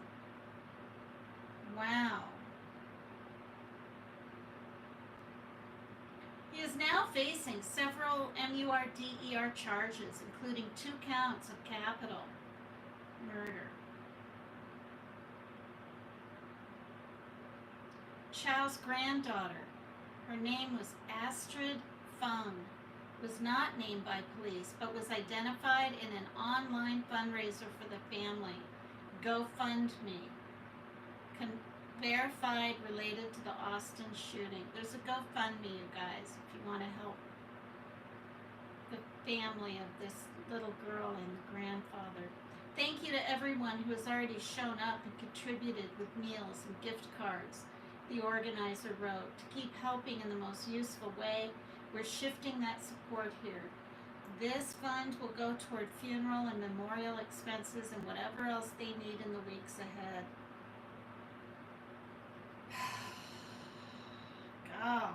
Wow. He is now facing several MURDER charges, including 2 counts of capital murder. Chow's granddaughter, her name was Astrid Fung, was not named by police, but was identified in an online fundraiser for the family, GoFundMe, verified related to the Austin shooting. There's a GoFundMe, you guys, if you want to help the family of this little girl and the grandfather. Thank you to everyone who has already shown up and contributed with meals and gift cards, the organizer wrote. To keep helping in the most useful way, we're shifting that support here. This fund will go toward funeral and memorial expenses and whatever else they need in the weeks ahead. God.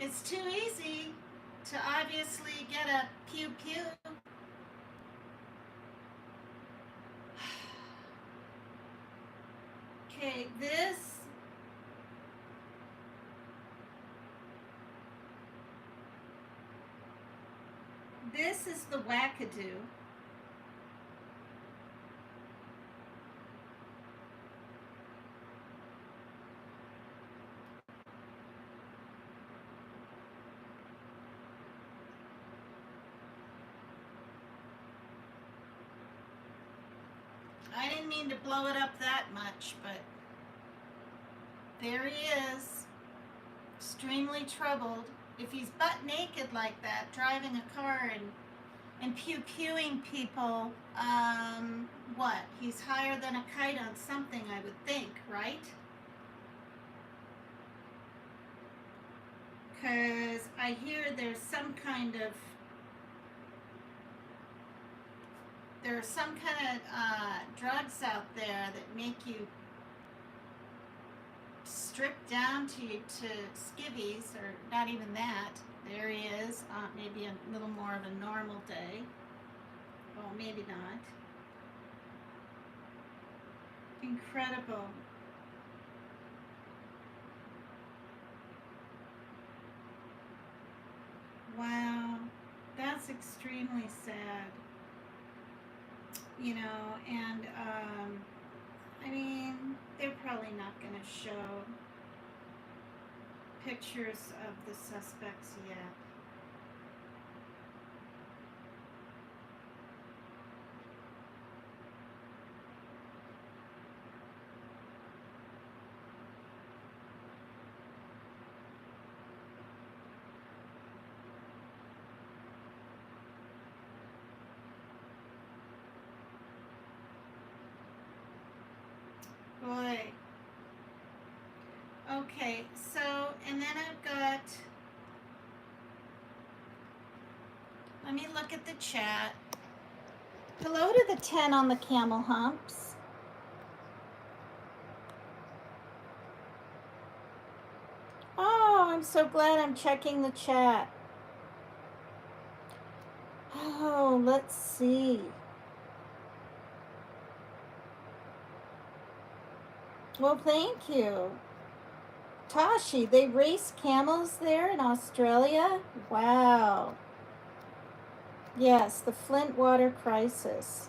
It's too easy to obviously get a pew pew. Okay, this is the wackadoo. I didn't mean to blow it up that much, but there he is, extremely troubled. If he's butt naked like that, driving a car and pew-pewing people, what? He's higher than a kite on something, I would think, right? Because I hear there's some kind of drugs out there that make you strip down to skivvies, or not even that. There he is, maybe a little more of a normal day. Well, maybe not. Incredible. Wow, that's extremely sad. You know, and I mean, they're probably not going to show pictures of the suspects yet. Boy. Okay, so, and then I've got, let me look at the chat. Hello to the 10 on the camel humps. Oh, I'm so glad I'm checking the chat. Oh, let's see. Well, thank you. Tashi, they race camels there in Australia? Wow. Yes, the Flint water crisis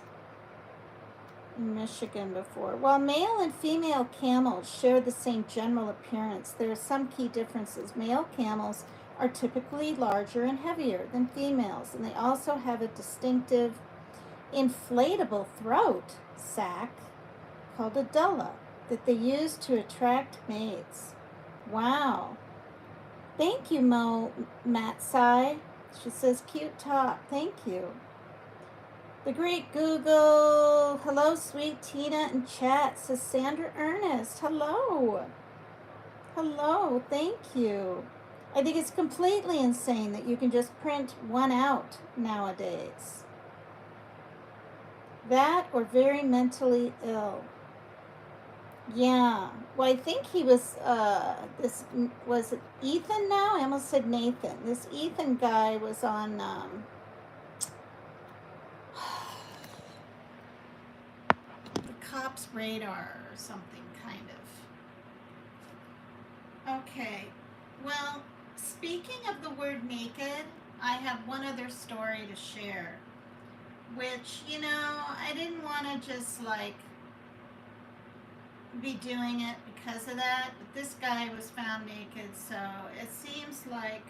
in Michigan before. While male and female camels share the same general appearance, there are some key differences. Male camels are typically larger and heavier than females, and they also have a distinctive inflatable throat sac called a dullah that they use to attract mates. Wow. Thank you, Mo Matsai. She says, cute top. Thank you. The great Google. Hello, sweet Tina in chat, says Sandra Ernest. Hello. Hello. Thank you. I think it's completely insane that you can just print one out nowadays. That or very mentally ill. Yeah. Well, I think he was, was it Ethan now? I almost said Nathan. This Ethan guy was on, the cops' radar or something, kind of. Okay. Well, speaking of the word naked, I have one other story to share, which, you know, I didn't want to just, like, be doing it because of that, but this guy was found naked, so it seems like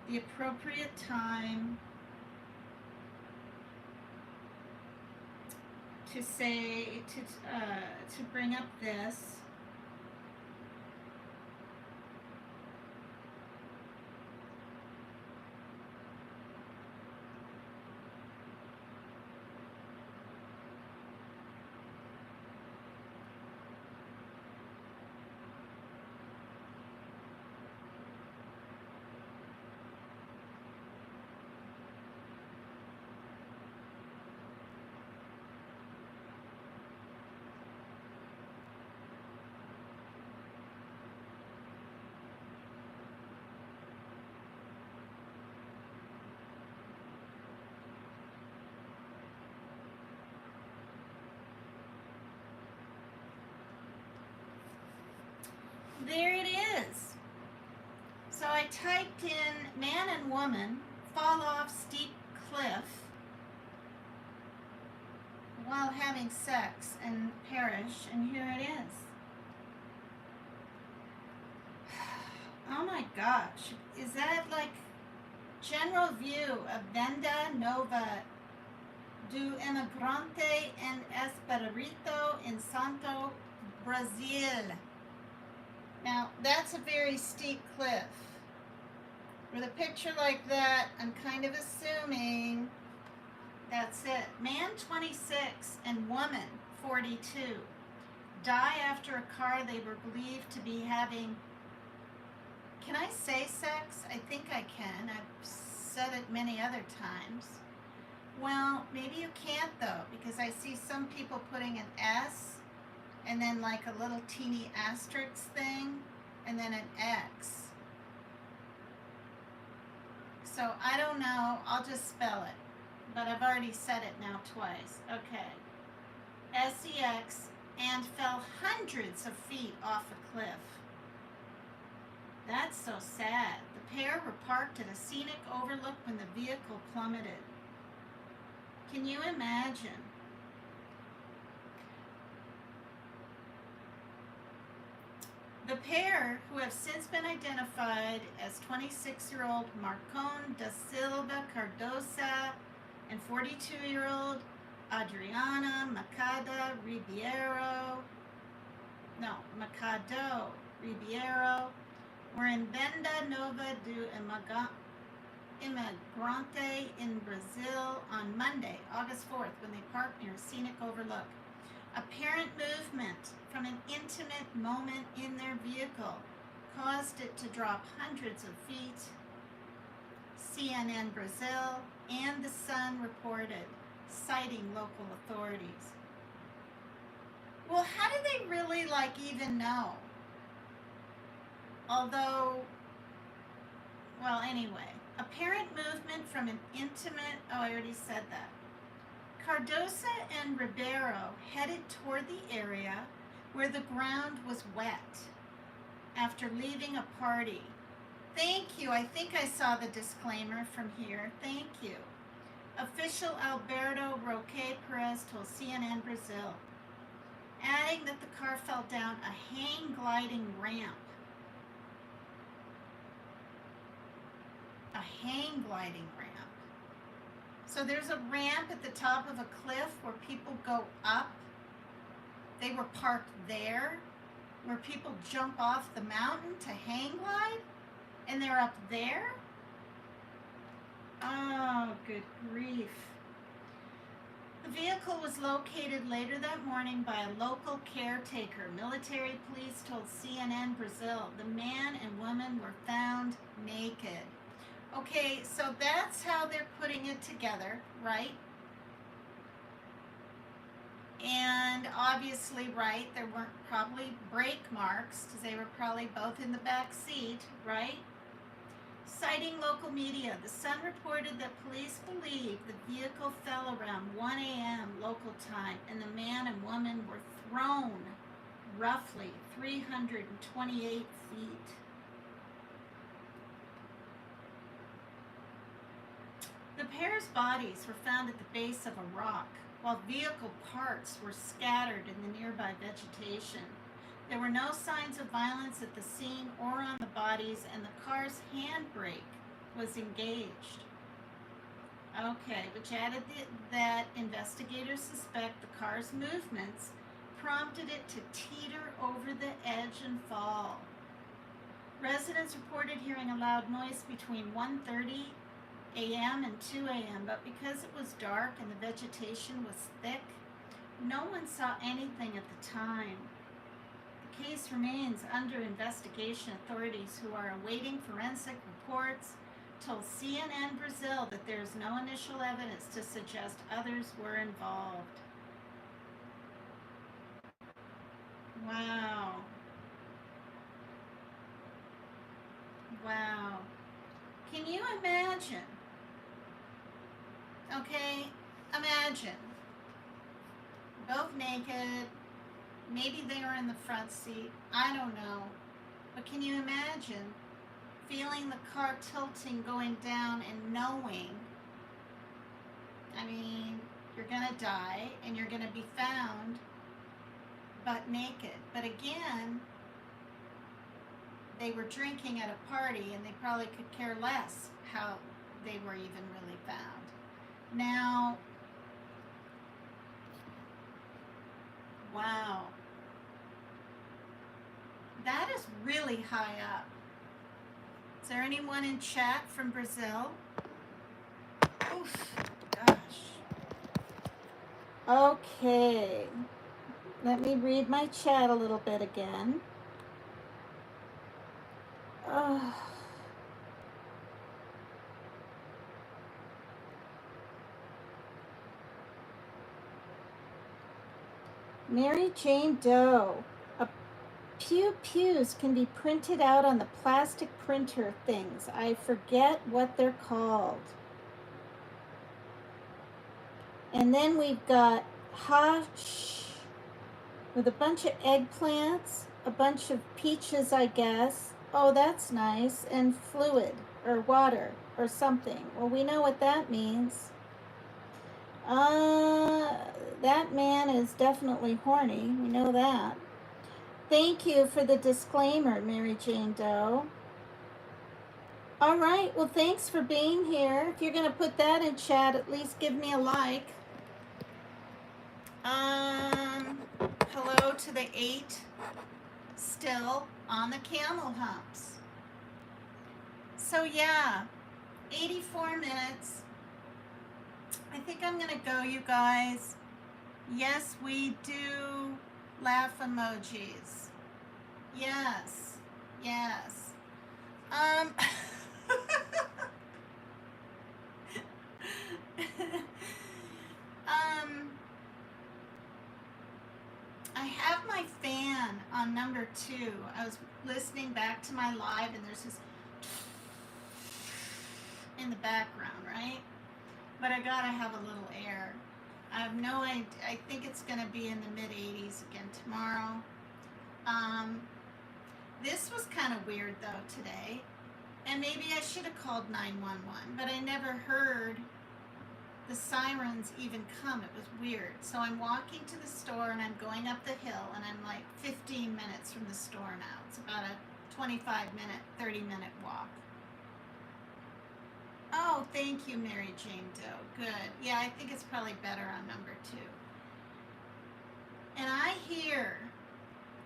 the appropriate time to say to bring up this. There it is. So I typed in man and woman fall off steep cliff while having sex and perish, and here it is. Oh my gosh. Is that like general view of Venda Nova do Imigrante en Espirito in Santo, Brazil. Now, that's a very steep cliff. With a picture like that, I'm kind of assuming that's it. Man 26 and woman 42 die after a car they were believed to be having. Can I say sex? I think I can. I've said it many other times. Well, maybe you can't though, because I see some people putting an S and then like a little teeny asterisk thing and then an X. So I don't know. I'll just spell it. But I've already said it now twice. Okay. SEX, and fell hundreds of feet off a cliff. That's so sad. The pair were parked at a scenic overlook when the vehicle plummeted. Can you imagine? The pair, who have since been identified as 26-year-old Marcon da Silva Cardosa and 42-year-old Adriana Macado Ribeiro, were in Venda Nova do Imigrante in Brazil on Monday, August 4th, when they parked near a scenic overlook. Apparent movement from an intimate moment in their vehicle caused it to drop hundreds of feet. CNN Brazil and The Sun reported, citing local authorities. Well, how do they really even know? Although, well, anyway, apparent movement from an intimate, I already said that. Cardosa and Ribeiro headed toward the area where the ground was wet after leaving a party. Thank you. I think I saw the disclaimer from here. Thank you. Official Alberto Roque Perez told CNN Brazil, adding that the car fell down a hang-gliding ramp. A hang-gliding ramp. So there's a ramp at the top of a cliff where people go up. They were parked there, where people jump off the mountain to hang glide, and they're up there? Oh, good grief. The vehicle was located later that morning by a local caretaker. Military police told CNN Brazil the man and woman were found naked. Okay, so that's how they're putting it together, right? And obviously, right, there weren't probably brake marks because they were probably both in the back seat, right? Citing local media, The Sun reported that police believe the vehicle fell around 1 a.m. local time and the man and woman were thrown roughly 328 feet. The pair's bodies were found at the base of a rock, while vehicle parts were scattered in the nearby vegetation. There were no signs of violence at the scene or on the bodies, and the car's handbrake was engaged. Okay, which added that investigators suspect the car's movements prompted it to teeter over the edge and fall. Residents reported hearing a loud noise between 1:30 a.m. and 2 a.m., but because it was dark and the vegetation was thick, no one saw anything at the time. The case remains under investigation. Authorities, who are awaiting forensic reports, told CNN Brazil that there is no initial evidence to suggest others were involved. Wow. Wow. Can you imagine? Okay, imagine. Both naked. Maybe they were in the front seat. I don't know. But can you imagine feeling the car tilting going down and knowing, I mean, you're going to die and you're going to be found butt naked. But again, they were drinking at a party and they probably could care less how they were even really found. Now, Wow. That is really high up. Is there anyone in chat from Brazil? Oof. Gosh. Okay. Let me read my chat a little bit again. Oh. Mary Jane Doe. Pews can be printed out on the plastic printer things. I forget what they're called. And then we've got hash with a bunch of eggplants, a bunch of peaches, I guess. Oh, that's nice. And fluid or water or something. Well, we know what that means. That man is definitely horny. We know that. Thank you for the disclaimer, Mary Jane Doe. All right, well, thanks for being here. If you're going to put that in chat, at least give me a like. Hello to the 8 still on the camel humps. So yeah, 84 minutes. I think I'm going to go, you guys. Yes, we do laugh emojis. Yes, yes. I have my fan on number 2. I was listening back to my live and there's this in the background, right? But I gotta have a little air. I have no idea. I think it's gonna be in the mid 80s again tomorrow. This was kind of weird though today. And maybe I should have called 911, but I never heard the sirens even come. It was weird. So I'm walking to the store and I'm going up the hill and I'm like 15 minutes from the store now. It's about a 25-minute, 30-minute walk. Oh, thank you, Mary Jane Doe. Good. Yeah, I think it's probably better on number 2. And I hear,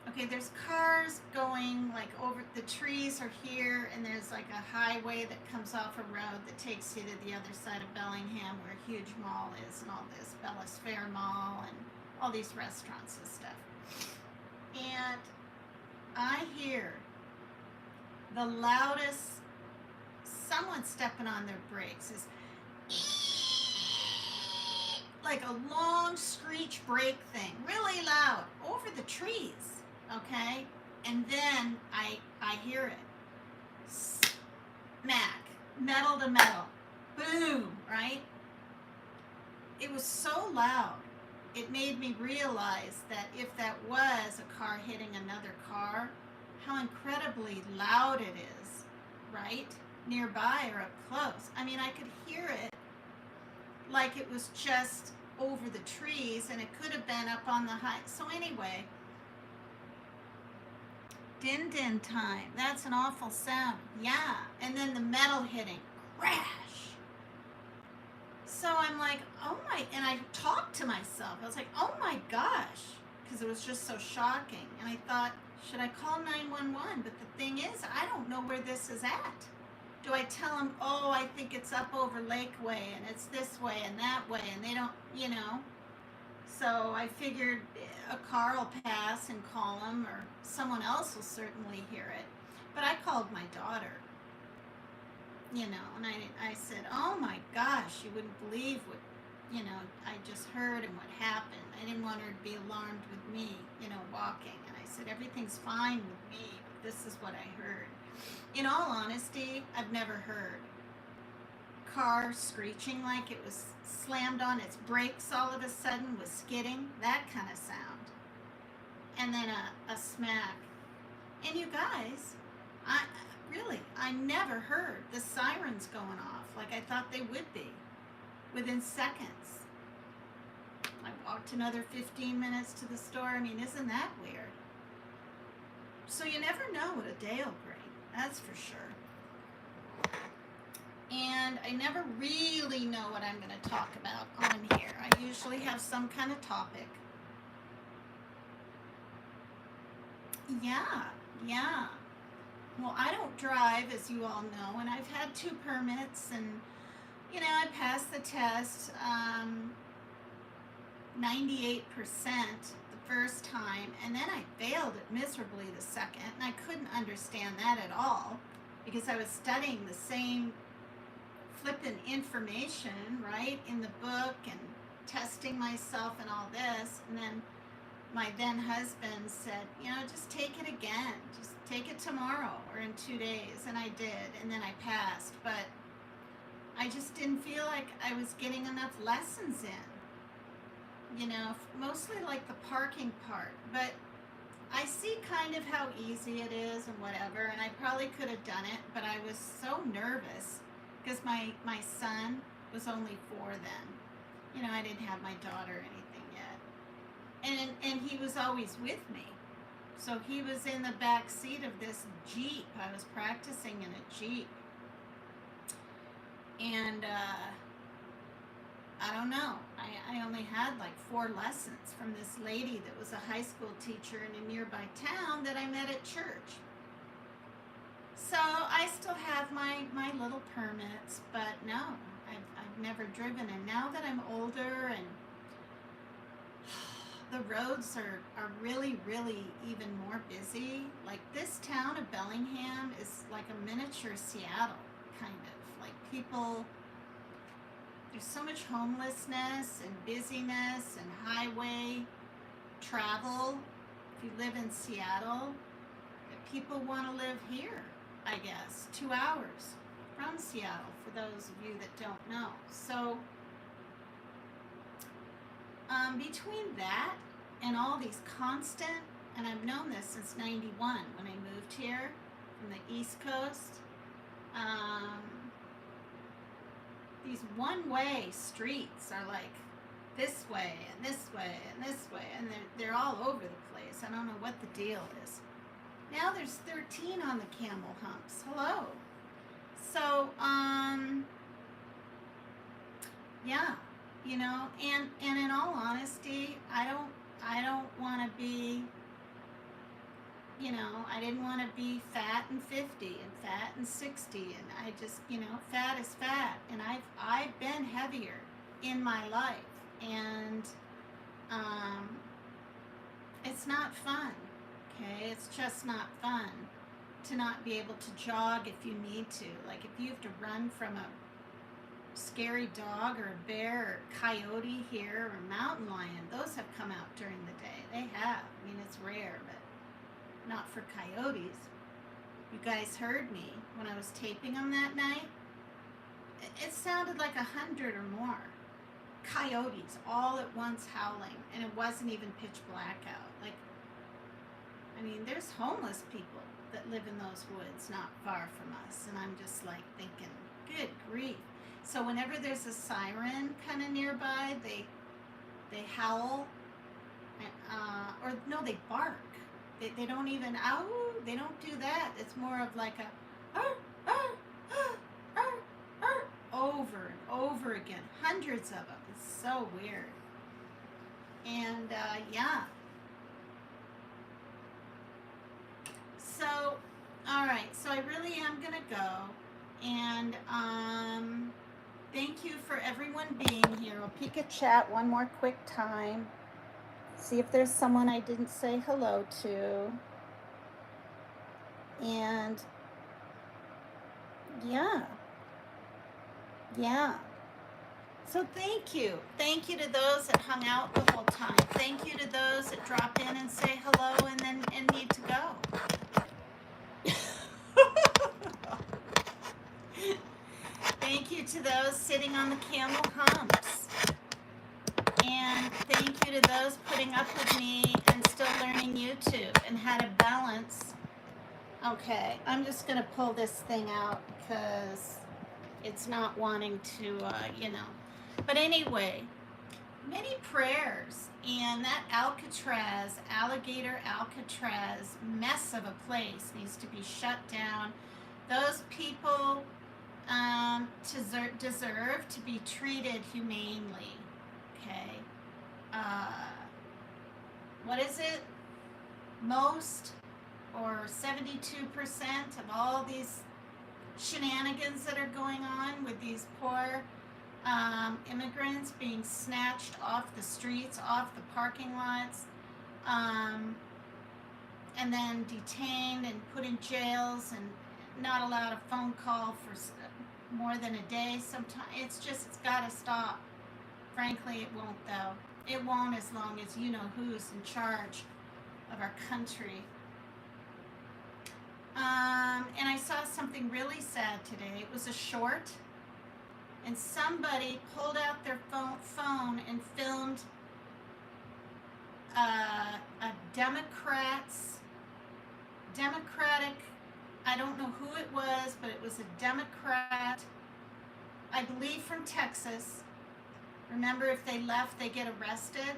okay, there's cars going like over, the trees are here, and there's like a highway that comes off a road that takes you to the other side of Bellingham where a huge mall is and all this, Bellis Fair Mall and all these restaurants and stuff. And I hear the loudest, someone stepping on their brakes is like a long screech brake thing, really loud, over the trees. Okay, and then I hear it, smack, metal to metal, boom, right? It was so loud, it made me realize that if that was a car hitting another car, how incredibly loud it is, right? Nearby or up close. I mean, I could hear it like it was just over the trees, and it could have been up on the high. So anyway, din din time. That's an awful sound. Yeah. And then the metal hitting. Crash. So I'm like, oh my, and I talked to myself. I was like, oh my gosh, because it was just so shocking. And I thought, should I call 911? But the thing is, I don't know where this is at. Do I tell them, oh, I think it's up over Lakeway and it's this way and that way, and they don't, you know? So I figured a car will pass and call them, or someone else will certainly hear it. But I called my daughter, you know, and I said, oh my gosh, you wouldn't believe what, you know, I just heard and what happened. I didn't want her to be alarmed with me, you know, walking. And I said, everything's fine with me, but this is what I heard. In all honesty, I've never heard car screeching like it was slammed on its brakes all of a sudden, was skidding, that kind of sound. And then a smack. And you guys, I never heard the sirens going off like I thought they would be within seconds. I walked another 15 minutes to the store. I mean, isn't that weird? So you never know what a day will bring. That's for sure. And I never really know what I'm going to talk about on here. I usually have some kind of topic. Yeah, yeah. Well, I don't drive, as you all know, and I've had 2 permits, and I passed the test 98% the first time, and then I failed it miserably the second, and I couldn't understand that at all because I was studying the same flippin' information, right, in the book and testing myself and all this, and then my then husband said, just take it again. Just take it tomorrow or in 2 days. And I did. And then I passed. But I just didn't feel like I was getting enough lessons in. Mostly like the parking part. But I see kind of how easy it is and whatever. And I probably could have done it. But I was so nervous because my son was only 4 then. I didn't have my daughter or anything yet. And he was always with me. So he was in the back seat of this Jeep. I was practicing in a Jeep. And I don't know. I only had like 4 lessons from this lady that was a high school teacher in a nearby town that I met at church. So I still have my little permits, but no, I've never driven. And now that I'm older and the roads are really, really even more busy. Like this town of Bellingham is like a miniature Seattle, kind of. Like people, there's so much homelessness and busyness and highway travel. If you live in Seattle, that people want to live here, I guess. 2 hours from Seattle, for those of you that don't know. So between that and all these constant, and I've known this since 91 when I moved here from the East Coast, these one-way streets are like this way and this way and this way, and they're all over the place. I don't know what the deal is. Now there's 13 on the Camel humps. Hello. So, yeah. And in all honesty, I don't want to be, I didn't want to be fat and 50 and fat and 60, and I just, fat is fat, and I've been heavier in my life, and it's not fun, okay? It's just not fun to not be able to jog if you need to. Like if you have to run from a scary dog or a bear or coyote here or mountain lion, those have come out during the day. They have. I mean, it's rare, but not for coyotes. You guys heard me when I was taping them that night. It sounded like 100 or more coyotes all at once howling, and it wasn't even pitch black out. Like, I mean, there's homeless people that live in those woods not far from us, and I'm just like thinking, good grief. So whenever there's a siren kind of nearby, they howl, or no, they bark. They don't even ow. They don't do that. It's more of like a over and over again, hundreds of them. It's so weird. And yeah. So, all right. So I really am gonna go, and thank you for everyone being here. I'll peek at chat one more quick time. See if there's someone I didn't say hello to. And yeah. So thank you. Thank you to those that hung out the whole time. Thank you to those that drop in and say hello and need to go. Thank you to those sitting on the camel humps. And thank you to those putting up with me and still learning YouTube and how to balance. Okay, I'm just going to pull this thing out because it's not wanting to, But anyway, many prayers. And that Alligator Alcatraz mess of a place needs to be shut down. Those people deserve to be treated humanely. Okay. What is it? Most or 72% of all these shenanigans that are going on with these poor immigrants being snatched off the streets, off the parking lots, and then detained and put in jails and not allowed a phone call for more than a day. Sometimes it's got to stop. Frankly, it won't though. It won't as long as you know who's in charge of our country. And I saw something really sad today. It was a short, and somebody pulled out their phone and filmed a Democratic, I don't know who it was, but it was a Democrat, I believe from Texas. Remember, if they left, they get arrested.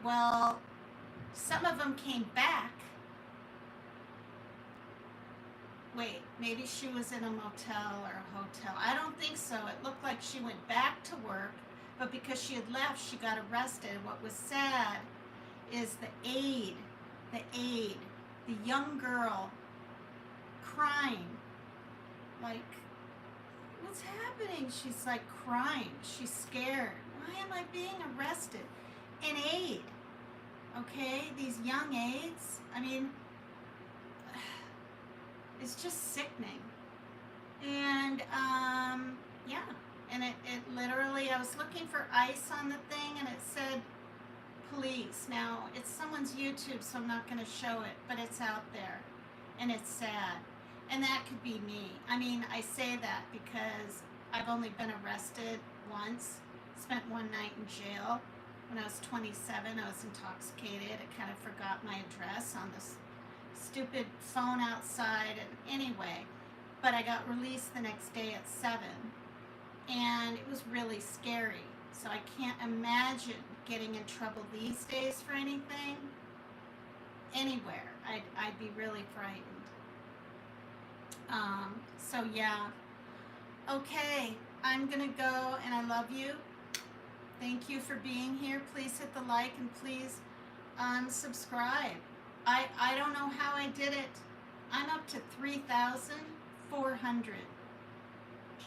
Well, some of them came back. Wait, maybe she was in a motel or a hotel. I don't think so. It looked like she went back to work, but because she had left, she got arrested. What was sad is the aide, the young girl crying. Like, what's happening? She's like crying. She's scared. Why am I being arrested? An aide, okay? These young aides, I mean, it's just sickening. And, yeah. And it literally, I was looking for ice on the thing and it said police. Now, it's someone's YouTube, so I'm not going to show it, but it's out there. And it's sad. And that could be me. I mean, I say that because I've only been arrested once, spent one night in jail. When I was 27, I was intoxicated. I kind of forgot my address on this stupid phone outside, and anyway, but I got released the next day at 7, and it was really scary. So I can't imagine getting in trouble these days for anything, anywhere. I'd be really frightened. So yeah. Okay, I'm gonna go, and I love you. Thank you for being here. Please hit the like and please subscribe. I don't know how I did it. I'm up to 3,400.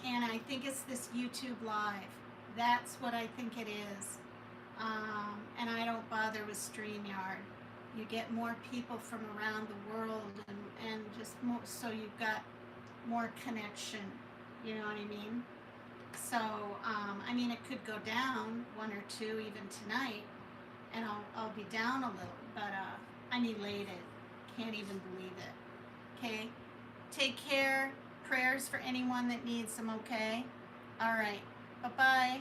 And I think it's this YouTube Live. That's what I think it is. And I don't bother with StreamYard. You get more people from around the world and just more, so you've got more connection. You know what I mean? So, I mean, it could go down 1 or 2 even tonight. And I'll be down a little. But, I'm elated. Can't even believe it. Okay? Take care. Prayers for anyone that needs them, okay? All right. Bye-bye.